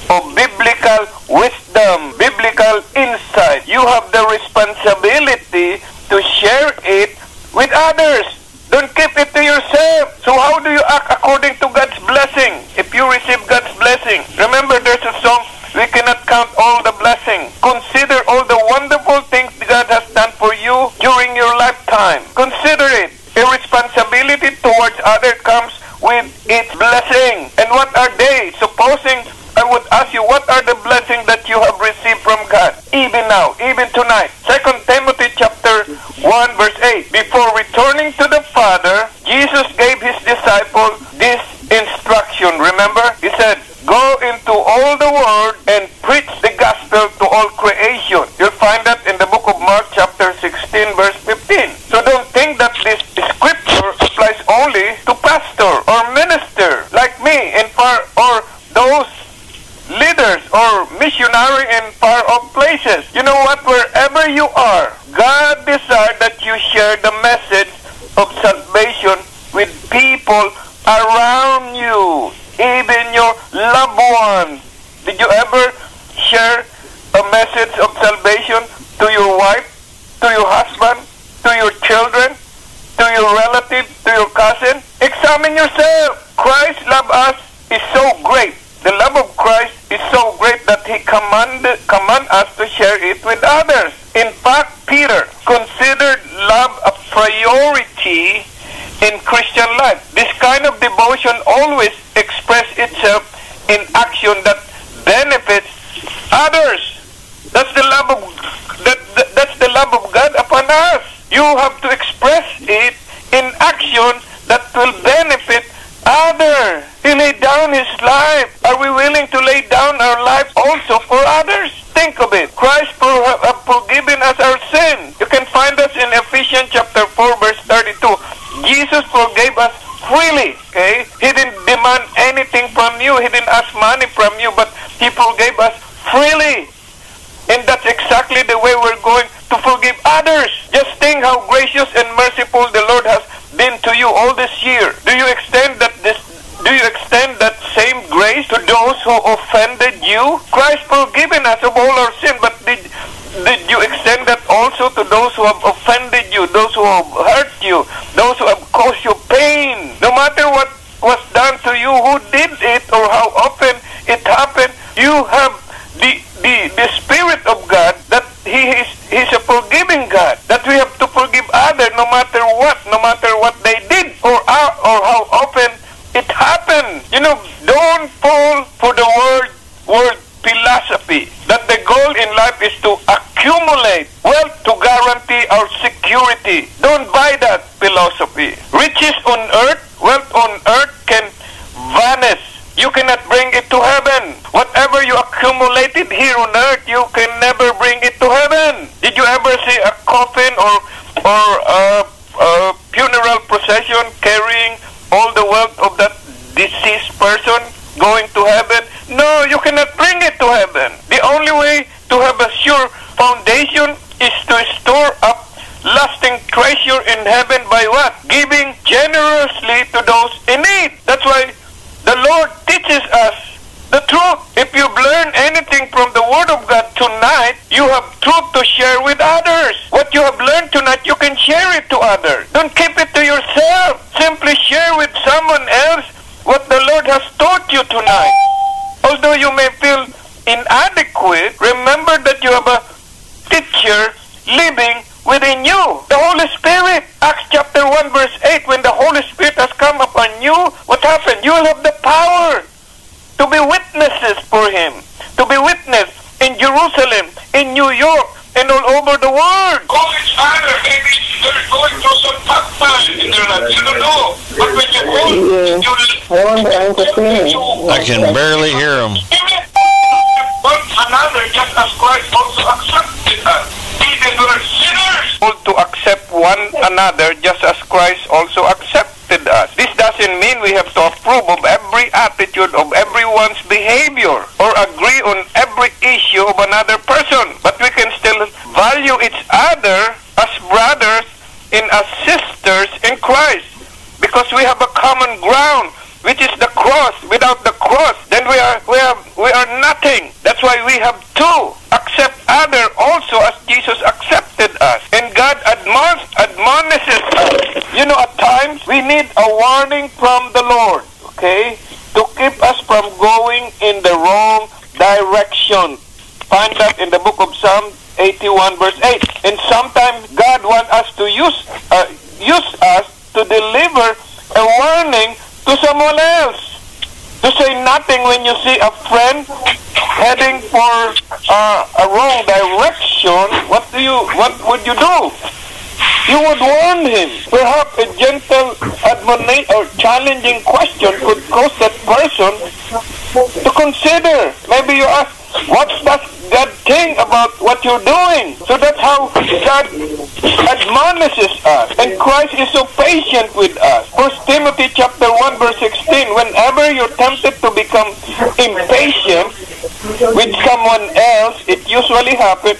Speaker 2: of biblical wisdom, biblical insight, you have the responsibility to share it with others. Don't keep it to yourself. So how do you act according to God's blessing? If you receive God's blessing, remember there's a song, we cannot count all the blessings. Consider all the wonderful things God has done for you during your lifetime. Consider it. A responsibility towards others comes with its blessing. And what are they? Supposing I would ask you, what are the blessings that you have received from God? Even now, even tonight. 2 Timothy chapter 1 verse 8. Before returning to the Father, Jesus gave his disciples this instruction. Remember? He said, go into all the world and preach the gospel to all creation. You'll find that in the book of Mark chapter 16 verse 15. So don't think that this scripture applies only to pastor or minister like me and or those leaders or missionary in far off places. You know what? Wherever you are, God desires that you share the message of salvation with people around you, even your loved ones. Did you ever share a message of salvation to your wife, to your husband, to your children, to your relative, to your cousin? Examine yourself. Christ's love us is so great. The love of Christ is so great that he command us to share it with others. In fact, Peter considered love a priority in Christian life. This kind of devotion always expresses itself in action that benefits others. That's the love of that's the love of God upon us. You have to express it in action that will benefit others. He laid down his life. Are we willing to lay down our lives also for others? Think of it. Christ have forgiven us our sin. You can find us in Ephesians chapter 4 verse 32. Jesus forgave us freely. Okay? He didn't demand anything from you. He didn't ask money from you, but he forgave us freely. And that's exactly the way we're going to forgive others. Just think how gracious and merciful the Lord has been to you all this year. Do you extend that same grace to those who offended you? Christ forgiven us of all our sin, but did you extend that also to those who have offended you, those who have hurt you, those who have caused you pain? No matter what was done to you, who did it, or how often it happened, you have the Spirit of God, that He's a forgiving God. or how often it happened. You know, don't fall for the word philosophy, that the goal in life is to accumulate wealth to guarantee our security. Don't buy that philosophy. Riches on earth, wealth on earth can vanish. You cannot bring it to heaven. Whatever you accumulated here on earth, you can never bring it to heaven. Did you ever see a coffin or a funeral procession carrying all the wealth of that deceased person going to heaven? No, you cannot bring it to heaven. The only way to have a sure foundation is to store up lasting treasure in heaven by what? Giving generously to those in need. That's why the Lord teaches us the truth. If you've learned anything from the Word of God tonight, you have truth to share with others. What you have learned tonight, you can share it to others. Don't keep it to yourself. Simply share with someone else what the Lord has taught you tonight. Although you may feel inadequate, remember that you have a teacher living within you, the Holy Spirit. Acts chapter 1 verse 8, when the Holy Spirit has come upon you, what happened? You will have the power to be witnesses for Him, to be witness in Jerusalem, in New York, and all over the world.
Speaker 4: Call each other, maybe they're going through some tough time in their life. You don't know. But when you hold,
Speaker 1: I can barely hear him.
Speaker 4: one another just as Christ also accepted us. Even we're sinners.
Speaker 2: To accept one another just as Christ also accepted us. This doesn't mean we have to approve of every attitude of everyone's behavior or agree on every issue of another person. But we can still value each other as brothers and as sisters in Christ, because we have a common ground, which is the cross. Without the cross, then we are nothing. That's why we have to accept other also as Jesus accepted us. And God admonishes us. You know, at times we need a warning from the Lord, okay, to keep us from going in the wrong direction. Find that in the book of Psalm 81 verse 8. And sometimes God wants us to use us to deliver a warning to someone else. To say nothing when you see a friend heading for a wrong direction. What would you do? You would warn him. Perhaps a gentle admonition or challenging question could cause that person to consider. Maybe you ask, what does God think about what you're doing? So that's how God admonishes us. And Christ is so patient with us. 1 Timothy chapter 1 verse 16, whenever you're tempted to become impatient with someone else, it usually happens,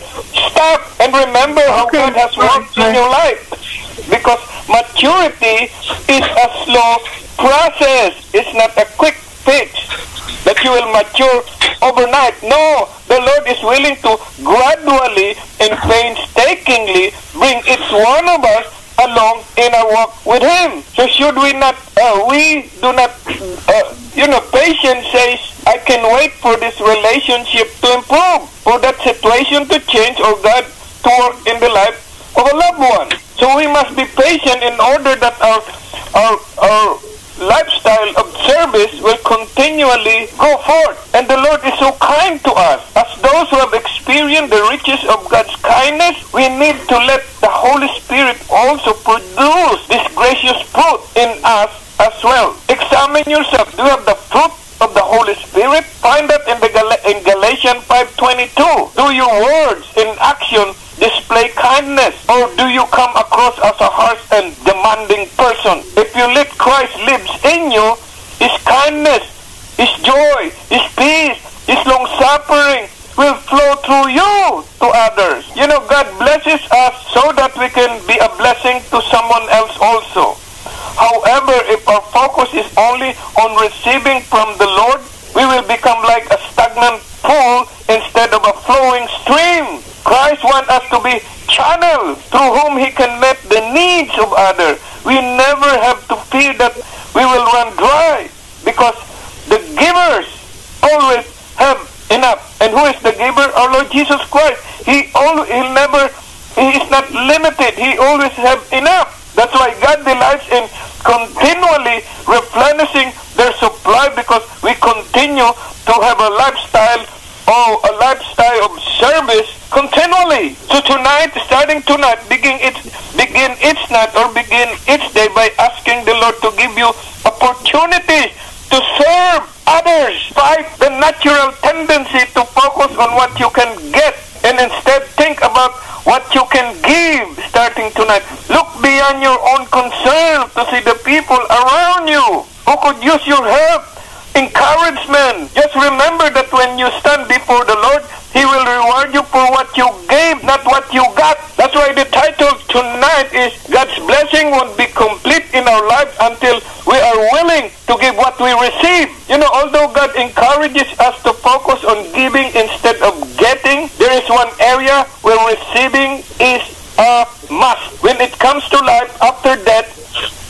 Speaker 2: stop and remember how God has worked in your life. Because maturity is a slow process. It's not a quick fix that you will mature overnight. No, the Lord is willing to gradually and painstakingly bring each one of us along in our walk with Him. So should we not, patience says, I can wait for this relationship to improve, for that situation to change, or God to work in the life of a loved one. So we must be patient in order that our lifestyle of service will continually go forth. And the Lord is so kind to us. As those who have experienced the riches of God's kindness, we need to let the Holy Spirit also produce this gracious fruit in us as well. Examine yourself. Do you have the fruit of the Holy Spirit? Find that in Galatians 5:22. Do your words in action display kindness, or do you come across as a harsh and demanding person? If you let Christ lives in you, His kindness, His joy, His peace, His long-suffering will flow through you to others. You know, God blesses us so that we can be a blessing to someone else also. However, if our focus is only on receiving from the Lord, we will become like a stagnant pool instead of a flowing stream. Christ wants us to be channels through whom He can meet the needs of others. We never have to fear that we will run dry, because the givers always have enough. And who is the giver? Our Lord Jesus Christ. He is not limited. He always have enough. That's why God delights in continually replenishing their supply, because we continue to have a lifestyle of service continually. So tonight, starting tonight, begin each night or begin each day by asking the Lord to give you opportunities to serve others. Fight the natural tendency to focus on what you can get and instead think about what you can give starting tonight. Look beyond your own concern to see the people around you who could use your help, encouragement. Just remember that when you stand before the Lord, He will reward you for what you gave, not what you got. That's why the title tonight is God's blessing won't be complete in our lives until we are willing to give what we receive. You know, although God encourages us to focus on giving instead of getting, there is one area where receiving is a must. When it comes to life after death,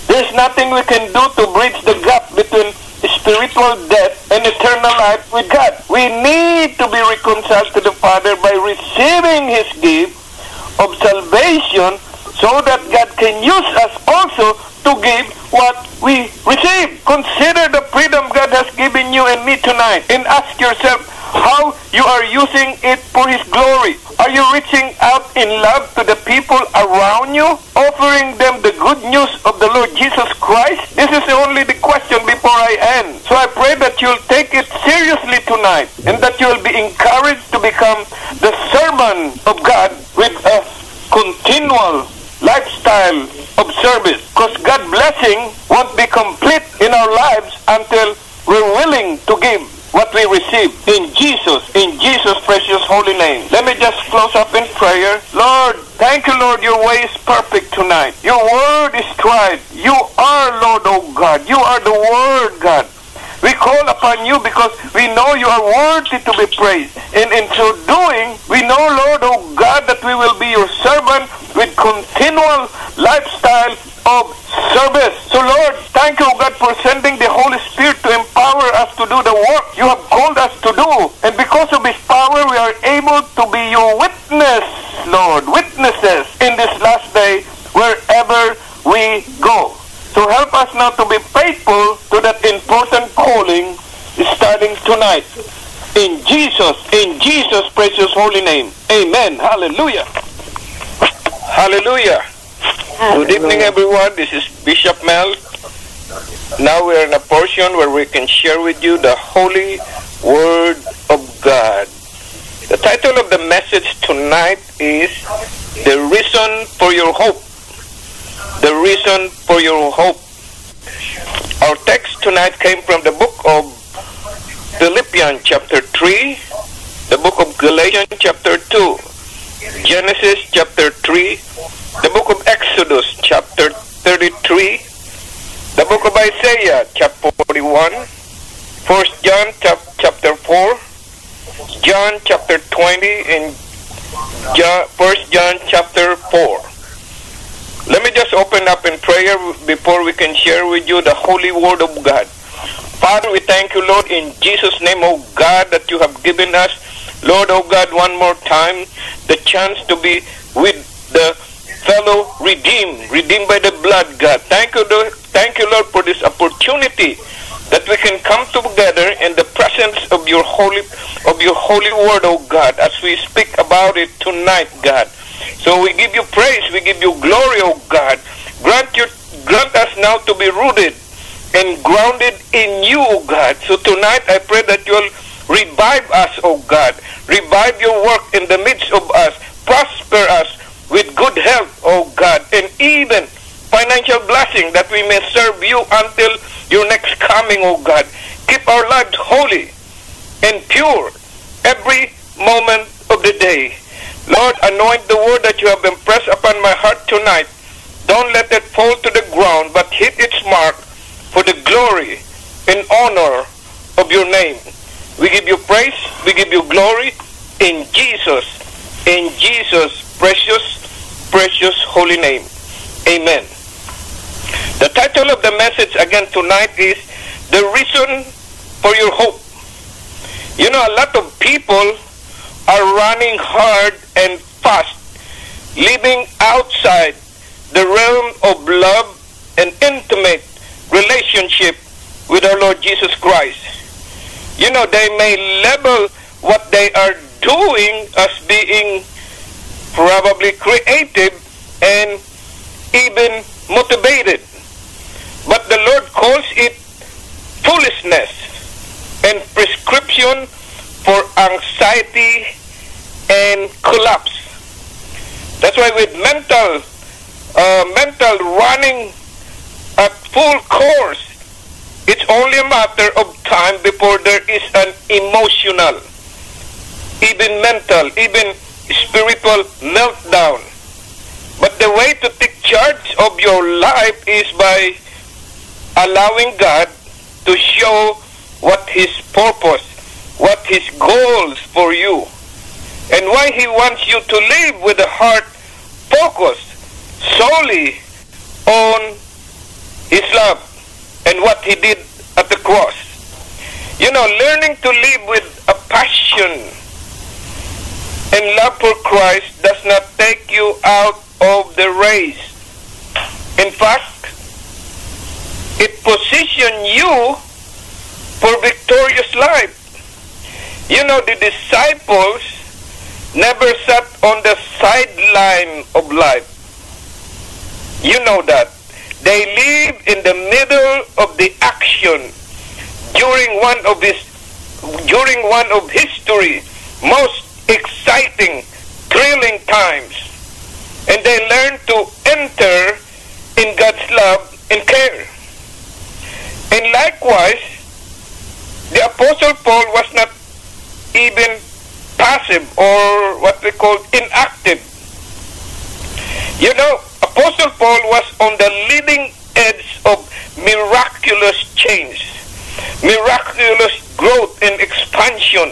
Speaker 2: there's nothing we can do to bridge the gap between spiritual death and eternal life with God. We need to be reconciled to the Father by receiving His gift of salvation, so that God can use us also to give what we receive. Consider the freedom God has given you and me tonight, and ask yourself how you are using it for His glory. Are you reaching out in love to the people around you, offering them the good news of the Lord Jesus Christ? This is only the question before I end. So I pray that you'll take it seriously tonight, and that you'll be encouraged to become the servant of God with a continual lifestyle of service. Because God's blessing won't be complete in our lives until we're willing to give what we receive in Jesus' precious holy name. Let me just close up in prayer. Lord, thank you, Lord, your way is perfect tonight. Your word is tried. You are, Lord, oh God. You are the word, God. We call upon you because we know you are worthy to be praised. And in so doing, we know, Lord, oh God, that we will be your servant with continual lifestyle of service. So Lord, thank you, God, for sending the Holy Spirit to empower us to do the work you have called us to do. And because of His power, we are able to be your witness, Lord, witnesses in this last day wherever we go. So help us now to be faithful to that important calling starting tonight. In Jesus' precious holy name. Amen. Hallelujah. Hallelujah. Good evening, everyone. This is Bishop Mel. Now we're in a portion where we can share with you the Holy Word of God. The title of the message tonight is The Reason for Your Hope. The reason for your hope. Our text tonight came from the book of Philippians chapter 3, the book of Galatians chapter 2, Genesis chapter 3, the book of Exodus chapter 33, the book of Isaiah chapter 41, 1 John chapter 4, John chapter 20, and 1 John chapter 4. Let me just open up in prayer before we can share with you the holy word of God. Father, we thank you, Lord, in Jesus' name, oh God, that you have given us, Lord, oh God, one more time, the chance to be with the fellow redeemed by the blood, God. Thank you, Lord, for this opportunity that we can come together in the presence of your holy word, oh God, as we speak about it tonight, God. So we give you praise, we give you glory, oh God. Grant us now to be rooted and grounded in you, oh God. So tonight I pray that you'll revive us, oh God. Revive your work in the midst of us. Prosper us with good health, oh God, and even financial blessing that we may serve you until your next coming, oh God. Keep our lives holy and pure every moment of the day. Lord, anoint the word that you have impressed upon my heart tonight. Don't let it fall to the ground, but hit its mark for the glory and honor of your name. We give you praise, we give you glory in Jesus' precious holy name. Amen. The title of the message again tonight is The Reason for Your Hope. You know, a lot of people are running hard and fast, living outside the realm of love and intimate relationship with our Lord Jesus Christ. You know, they may label what they are doing as being probably creative and even motivated. But the Lord calls it foolishness and prescription for anxiety and collapse. That's why with mental running at full course, it's only a matter of time before there is an emotional, even mental, even spiritual meltdown. But the way to take charge of your life is by allowing God to show what His purpose, what His goals for you, and why He wants you to live with a heart focused solely on His love and what He did at the cross. You know, learning to live with a passion and love for Christ does not take you out of the race. In fact, it positions you for victorious life. You know, the disciples never sat on the sideline of life. You know that. They live in the middle of the action during one of history's most exciting, thrilling times. And they learn to enter in God's love and care. And likewise, the Apostle Paul was not even passive or what we call inactive. You know, Apostle Paul was on the leading edge of miraculous change, miraculous growth and expansion.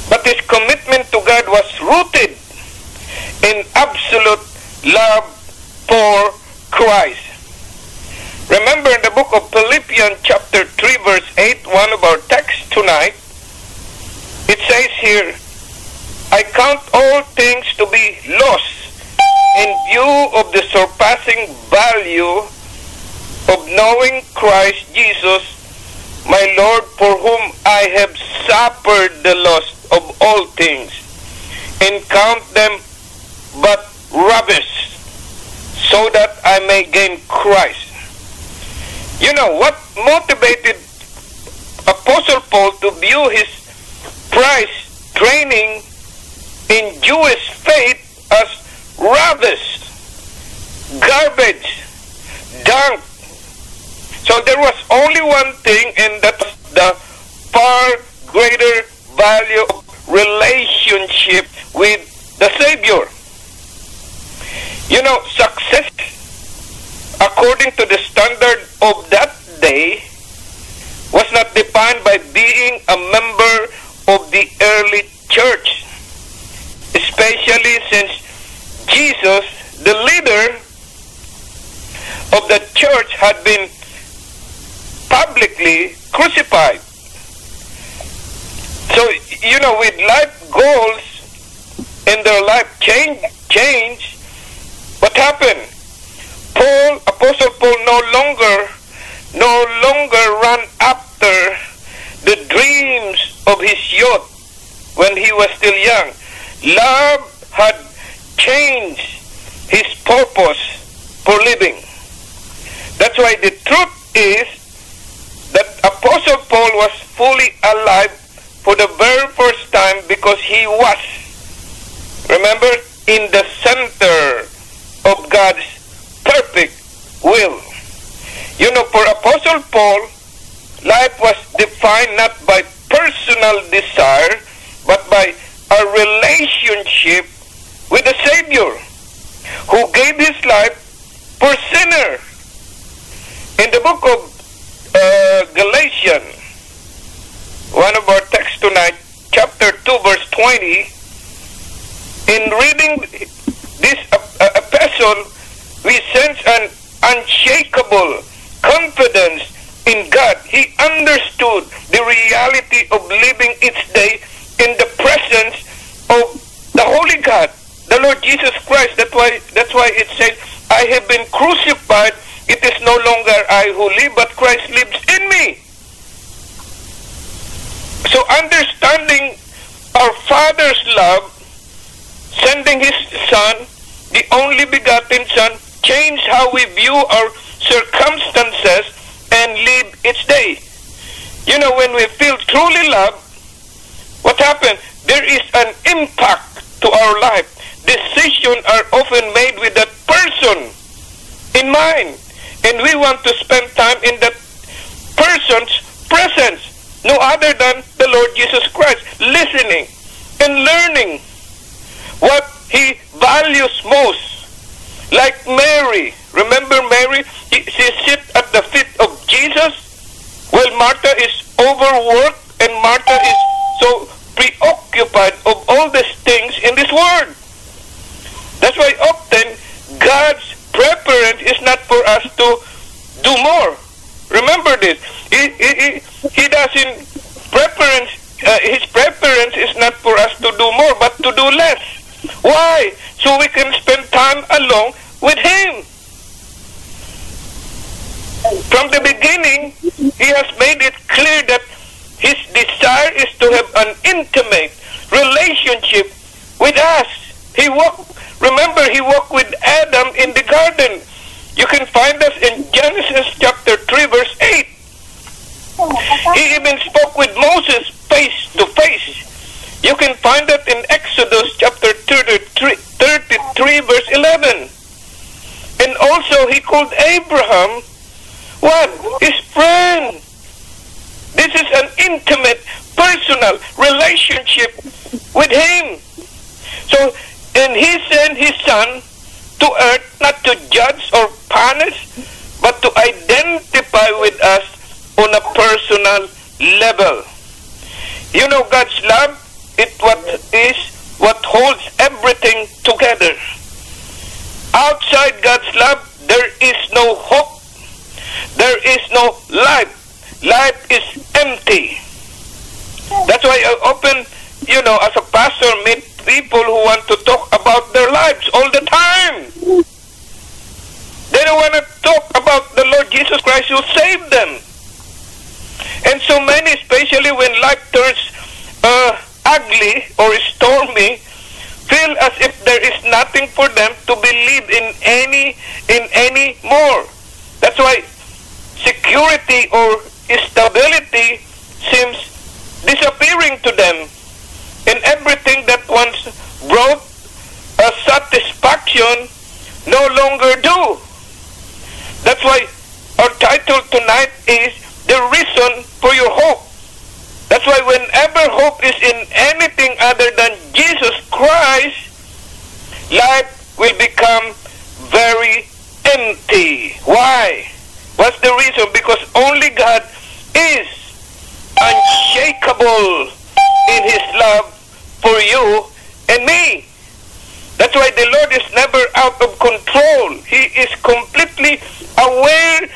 Speaker 2: But his commitment to God was rooted in absolute love for Christ. Remember in the book of Philippians chapter 3 verse 8, one of our texts tonight, it says here, I count all things to be lost in view of the surpassing value of knowing Christ Jesus, my Lord, for whom I have suffered the loss of all things, and count them but rubbish, so that I may gain Christ. You know, what motivated Apostle Paul to view his prize training in Jewish faith as rubbish, garbage, junk? So there was only one thing, and that was the far greater value of relationship with the Savior. You know, success, according to the standard of that day, was not defined by being a member of the early church, especially since Jesus, the leader of the church, had been publicly crucified. So, you know, with life goals and their life change, what happened? Apostle Paul no longer ran after the dreams of his youth when he was still young. Love had changed his purpose for living. That's why the truth is that Apostle Paul was fully alive for the very first time because he was, remember, in the center of God's perfect will. You know, for Apostle Paul, life was defined not by personal desire, but by a relationship with the Savior, who gave his life for sinner. In the book of Galatians, one of our texts tonight, chapter 2, verse 20, in reading this epistle, we sense an unshakable confidence in God. He understood the reality of living each day in the presence of the Holy God, the Lord Jesus Christ. That's why it says, I have been crucified, it is no longer I who live, but Christ lives in me. So understanding our Father's love, sending His Son, the only begotten Son, changed how we view our circumstances and live each day. You know, when we feel truly loved, what happens? There is an impact to our life. Decisions are often made with that person in mind. And we want to spend time in that person's presence. No other than the Lord Jesus Christ. Listening and learning what He values most. Like Mary. Remember Mary? She sits at the feet of Jesus while Martha is overworked and Martha is so preoccupied of all these things in this world. That's why often God's preference is not for us to do more. Remember this. He doesn't preference. His preference is not for us to do more, but to do less. Why? So we can spend time alone with Him. From the beginning, He has made it clear that His desire is to have an intimate relationship with us. Remember, He walked with Adam in the garden. You can find us in Genesis chapter 3, verse 8. He even spoke with Moses face to face. You can find that in Exodus chapter 33, verse 11. And also, He called Abraham, what? His friend. This is an intimate, personal relationship with Him. So, and He sent His Son to earth not to judge or punish, but to identify with us on a personal level. You know, God's love is what holds everything together. Outside God's love, there is no hope. There is no life. Life is empty. That's why I often, as a pastor, meet people who want to talk about their lives all the time. They don't want to talk about the Lord Jesus Christ who saved them. And so many, especially when life turns ugly or stormy, feel as if there is nothing for them to believe in any more. That's why security or stability seems disappearing to them. And everything that once brought a satisfaction no longer do. That's why our title tonight is The Reason for Your Hope. That's why whenever hope is in anything other than Jesus Christ, life will become very empty. Why? What's the reason? Because only God is unshakable in His love for you and me. That's why the Lord is never out of control. He is completely aware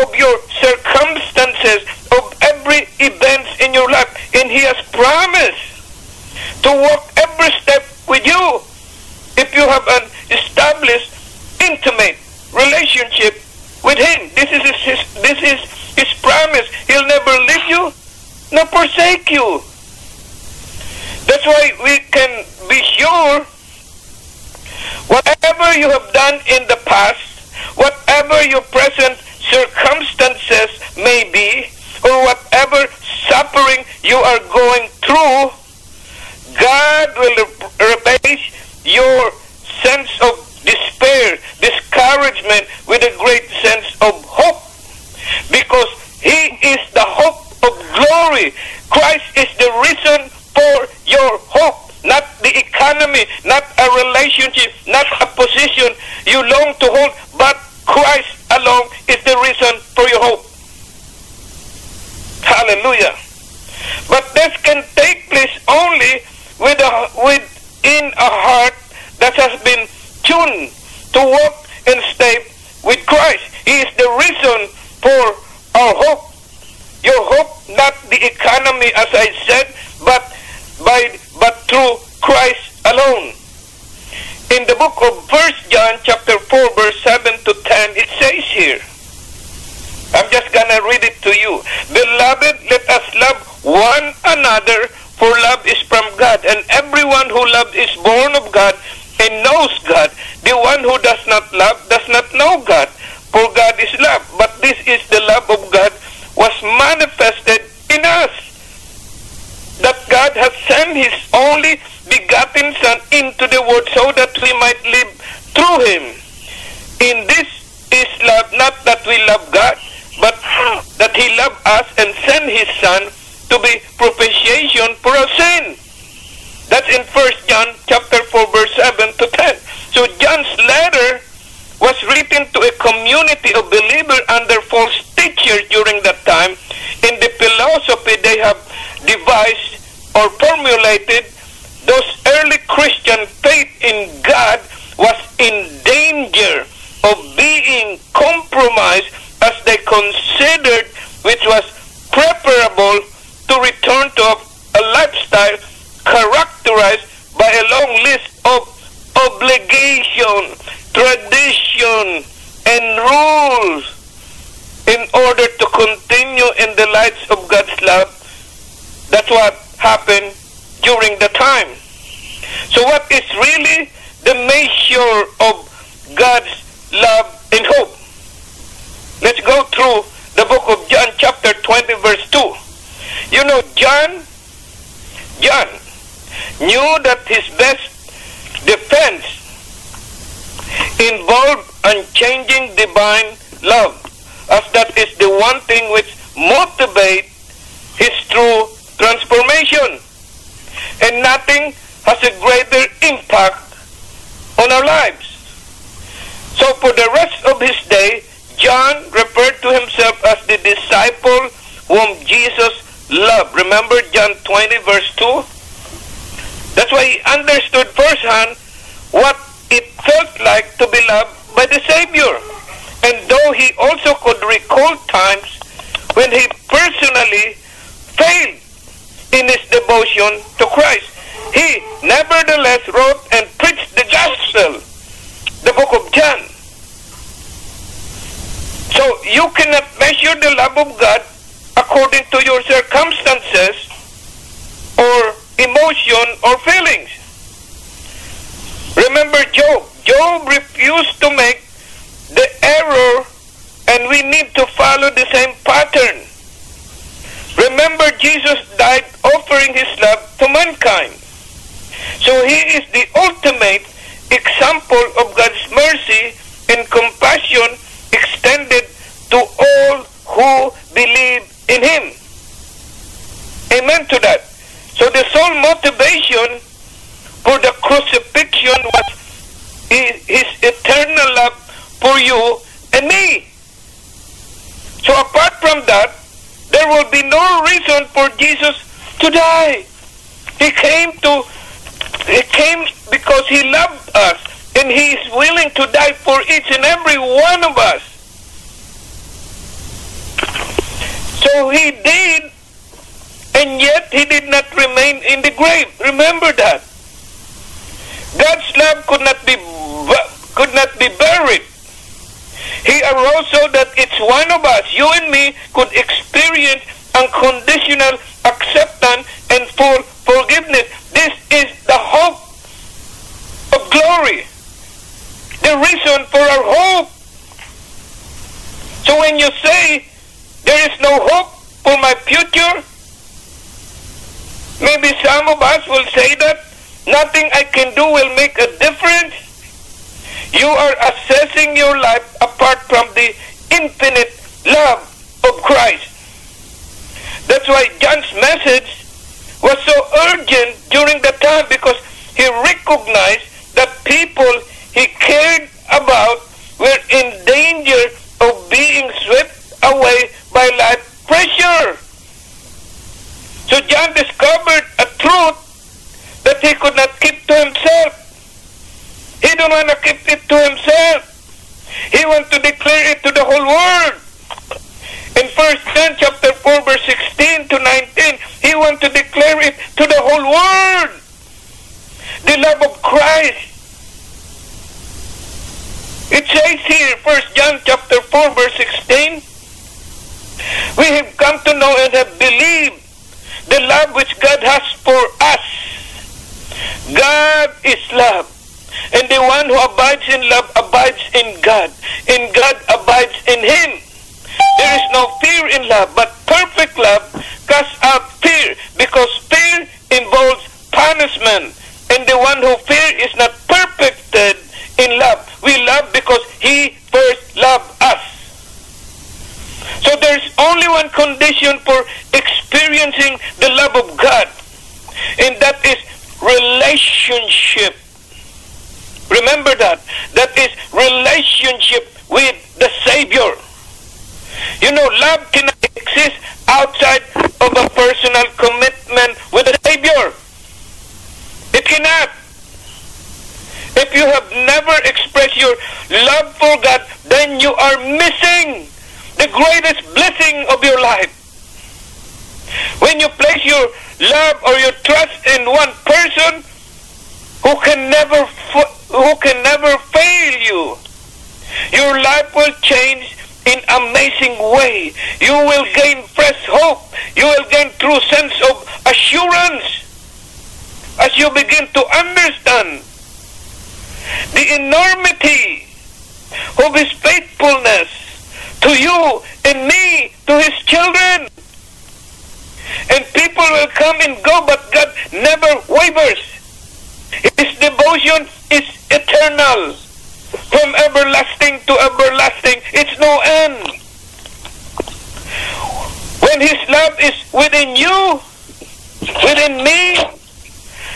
Speaker 2: of your circumstances, of every event in your life. And He has promised to walk every step with you if you have an established, intimate relationship with Him. This is His promise. He'll never leave you nor forsake you. That's why we can be sure whatever you have done in the past, whatever your present circumstances may be, or whatever suffering you are going through, God will replace your sense of despair, discouragement with a great sense of hope. Because He is the hope of glory. Christ is the reason for your hope. Not the economy, not a relationship, not a position you long to hold, but Christ alone is the reason for your hope. Hallelujah. But this can take place only within a heart that has been tuned to walk and stay with Christ. He is the reason for our hope. Your hope, not the economy, as I said, but through Christ alone. In the book of 1 John chapter 4 verse 7 into the world so that we might live through him. In this is love, not that we love God, but that he loved us and sent his Son to be propitiation for our sin. That's in 1 John chapter 4, verse 7 to 10. So John's letter was written to a community of believers under false teachers during that time. In the philosophy they have devised or formulated, those early Christian faith in God was in danger of being compromised as they considered which was preferable to return to a lifestyle characterized by a long list of obligation, tradition, and rules in order to continue in the lights of God's love. That's what happened during the time. So what is really the measure of God's love and hope? Let's go through the book of John chapter 20 verse 2. You know, John knew that his best defense involved unchanging divine love, as that is the one thing which motivates his true transformation. And nothing has a greater impact on our lives. So for the rest of his day, John referred to himself as the disciple whom Jesus loved. Remember John 20 verse 2? That's why he understood firsthand what it felt like to be loved by the Savior. And though he also could recall times when he personally failed in his devotion to Christ, he nevertheless wrote and preached the gospel, the book of John. So you cannot measure the love of God according to your circumstances or emotion or feelings. Remember Job. Job refused to make the error, and we need to follow the same pattern. Remember, Jesus died offering his love to mankind. So he is the ultimate example of God's mercy and compassion extended to all who believe in him. Amen to that. So the sole motivation for the crucifixion was his eternal love for you and me. So apart from that, there will be no reason for Jesus to die. He came because he loved us, and he is willing to die for each and every one of us. So he did, and yet he did not remain in the grave. Remember that. God's love could not be buried. He arose so that each one of us, you and me, could experience unconditional acceptance and full forgiveness. This is the hope of glory. The reason for our hope. So when you say, there is no hope for my future, maybe some of us will say that nothing I can do will make a difference. You are assessing your life apart from the infinite love of Christ. That's why John's message was so urgent during the time, because he recognized that people he cared about were in danger of being swept away by life pressure. So John discovered a truth that he could not keep to himself. He don't want to keep it to himself. He wants to declare it to the whole world. In 1 John chapter 4 verse 16 to 19, he wants to declare it to the whole world. The love of Christ. It says here, 1 John chapter 4 verse 16, we have come to know and have believed the love which God has for us. God is love. And the one who abides in love abides in God, and God abides in him. There is no fear in love, but perfect love casts out fear, because fear involves punishment, and the one who fears is not perfected in love. We love because He first loved us. So there's only one condition for experiencing the love of God, and that is relationship. Remember that. That is relationship with the Savior. You know, love cannot exist outside of a personal commitment with the Savior. It cannot. If you have never expressed your love for God, then you are missing the greatest blessing of your life. When you place your love or your trust in one person who can never fail you, your life will change in amazing way. You will gain fresh hope. You will gain true sense of assurance as you begin to understand the enormity of His faithfulness to you and me, to His children. And people will come and go, but God never wavers. His devotion is eternal. From everlasting to everlasting, it's no end. When His love is within you, within me,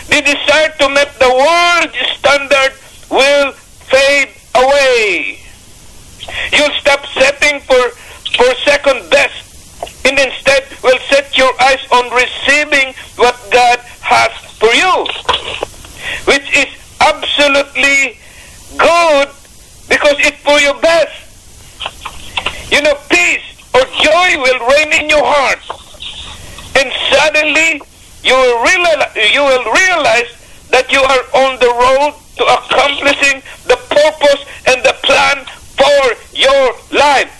Speaker 2: the desire to meet the world's standard will fade away. You'll stop setting for second best, and instead will set your eyes on receiving what God has for you, which is absolutely good because it's for your best. You know, peace or joy will reign in your heart, and suddenly you will realize that you are on the road to accomplishing the purpose and the plan for your life.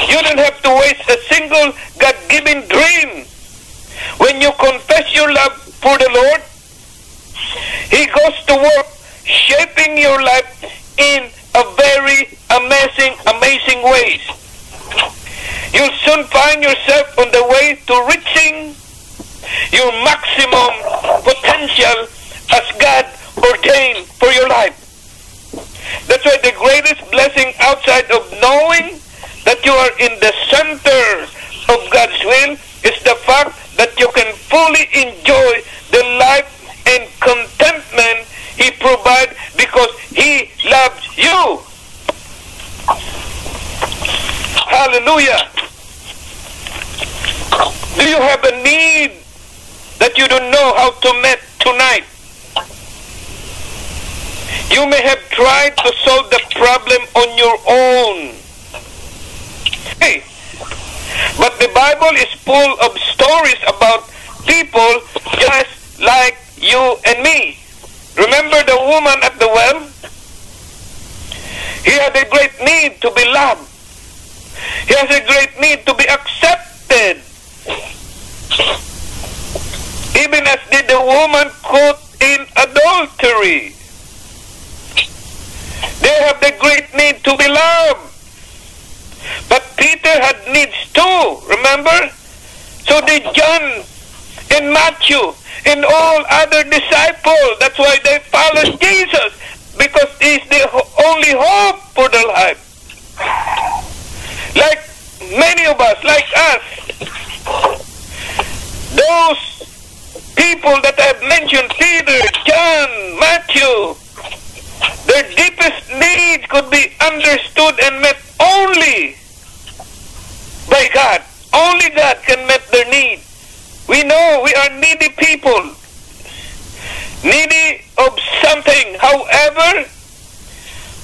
Speaker 2: You don't have to waste a single God-given dream. When you confess your love for the Lord, He goes to work shaping your life in a very amazing ways. You'll soon find yourself on the way to reaching your maximum potential as God ordained for your life. That's why the greatest blessing outside of knowing that you are in the center of God's will is the fact that you can fully enjoy the life and contentment He provides because He loves you. Hallelujah. Do you have a need that you don't know how to meet tonight? You may have tried to solve the problem on your own. Hey, but the Bible is full of stories about people just like you and me. Remember the woman at the well? He had a great need to be loved. He has a great need to be accepted. Even as did the woman caught in adultery. They have the great need to be loved. But Peter had needs too, remember? So did John and Matthew and all other disciples. That's why they followed Jesus, because He's the only hope for their life. Like many of us, like us, those people that I've mentioned, Peter, John, Matthew, their deepest needs could be understood and met only by God. Only God can meet their need. We know we are needy people, needy of something. However,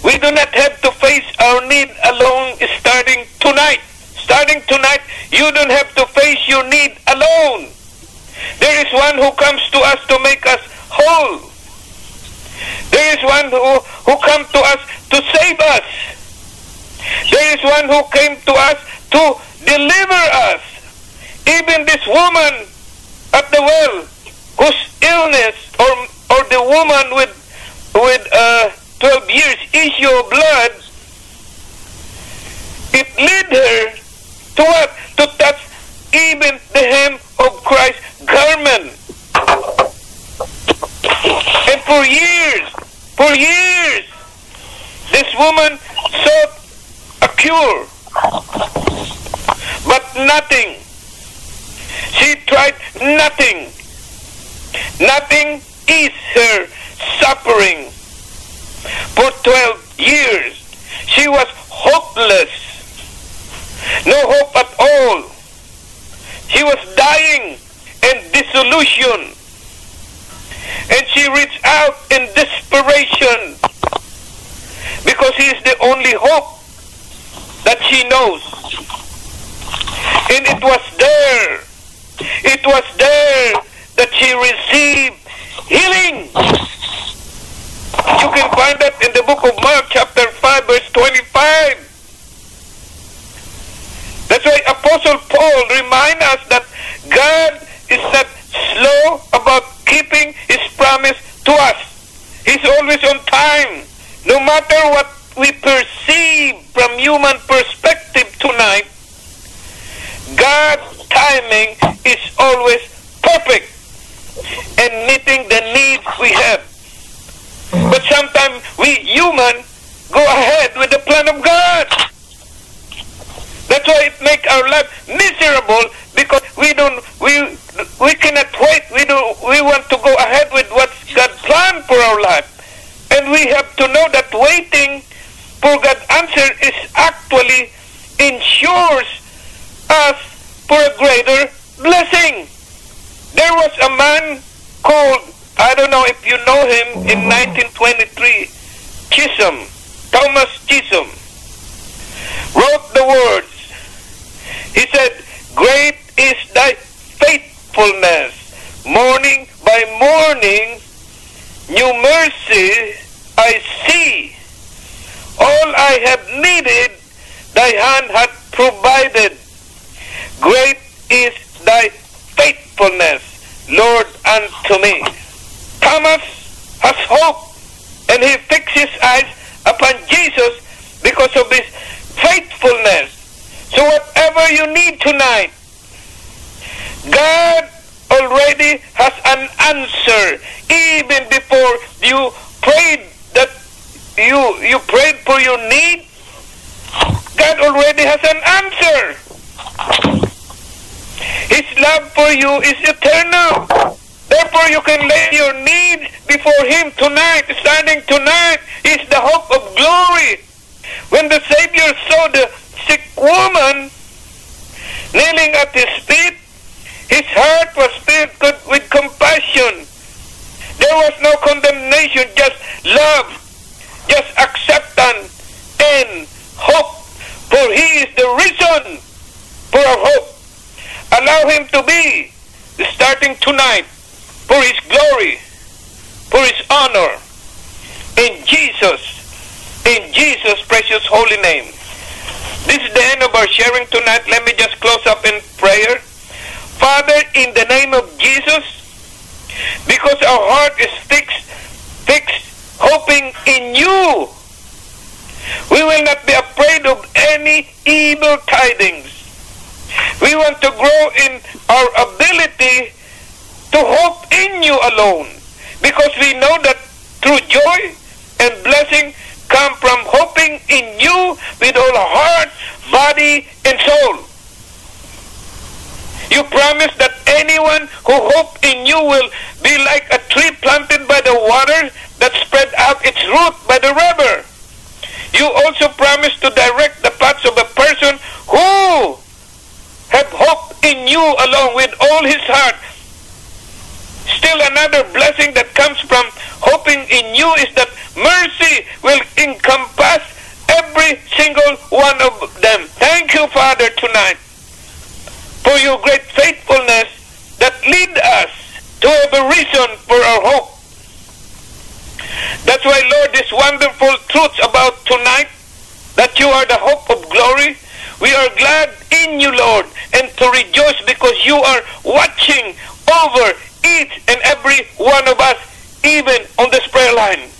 Speaker 2: we do not have to face our need alone starting tonight. Starting tonight, you don't have to face your need alone. There is one who comes to us to make us whole. There is one who comes to us to save us. There is one who came to us to deliver us. Even this woman at the well, whose illness, or the woman with 12 years issue of blood, it led her to what? To touch even the hem of Christ's garment. And nothing. She tried nothing. Nothing eased her suffering. For 12 years, she was hopeless. No hope at all. She was dying in disillusion. And she reached out in desperation because he is the only hope that she knows. And it was there that she received healing. You can find that in the book of Mark chapter 5 verse 25. That's why Apostle Paul reminds us that God is not slow about keeping His promise to us. He's always on time. No matter what we perceive from human perspective tonight, God's timing is always perfect and meeting the needs we have. But sometimes we human go ahead with the plan of God. That's why it makes our life miserable, because we cannot wait. We want to go ahead with what God planned for our life. And we have to know that waiting for God's answer is actually ensures us for a greater blessing. There was a man called, I don't know if you know him, in 1923, Chisholm, Thomas Chisholm, wrote the words. He said, "Great is thy faithfulness. Morning by morning, new mercy I see. All I have needed, thy hand hath provided. Great is thy faithfulness, Lord, unto me." Thomas has hope, and he fixed his eyes upon Jesus because of his faithfulness. So whatever you need tonight, God already has an answer. Even before you prayed that you prayed for your need, God already has an answer. His love for you is eternal. Therefore, you can lay your need before Him tonight. Starting tonight is the hope of glory. When the Savior saw the sick woman kneeling at His feet, His heart was filled with compassion. There was no condemnation, just love, just acceptance and hope. For He is the reason for our hope. Allow Him to be, starting tonight, for His glory, for His honor. In Jesus' precious holy name. This is the end of our sharing tonight. Let me just close up in prayer. Father, in the name of Jesus, because our heart is fixed, hoping in You, we will not be afraid of any evil tidings. We want to grow in our ability to hope in You alone, because we know that through joy and blessing come from hoping in You with all heart, body, and soul. You promise that anyone who hopes in You will be like a tree planted by the water that spread out its root by the river. You also promise to direct the paths of a person who have hope in You alone with all his heart. Still another blessing that comes from hoping in You is that mercy will encompass every single one of them. Thank You, Father, tonight for Your great faithfulness that lead us to have a reason for our hope. That's why, Lord, this wonderful truth about tonight, that You are the hope of glory, we are glad in You, Lord, and to rejoice because You are watching over each and every one of us, even on this prayer line.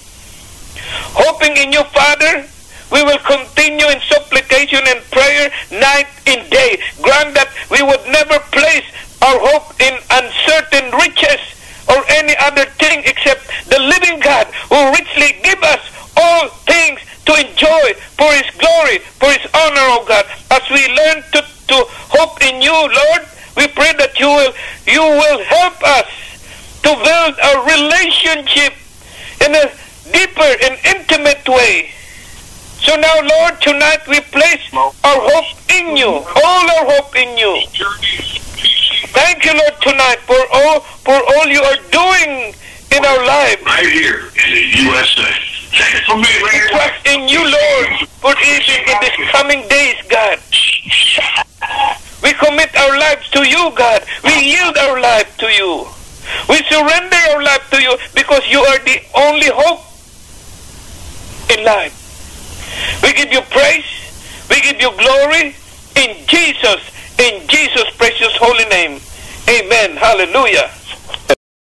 Speaker 2: Hoping in You, Father, we will continue in supplication and prayer night and day. Grant that we would never place our hope in uncertain riches or any other thing except the living God who richly give us all things to enjoy for His glory, for His honor, O God. As we learn to hope in You you, Lord. We pray that you will help us to build a relationship in a deeper and intimate way. So now, Lord, tonight we place our hope in you, all our hope in you. Thank you, Lord, tonight for all you are doing in our lives.
Speaker 4: Right here in the USA. Take it from me.
Speaker 2: We trust in you, Lord, for even in these coming days, God. We commit our lives to you, God. We yield our life to you. We surrender our life to you because you are the only hope in life. We give you praise. We give you glory in Jesus' precious holy name. Amen. Hallelujah.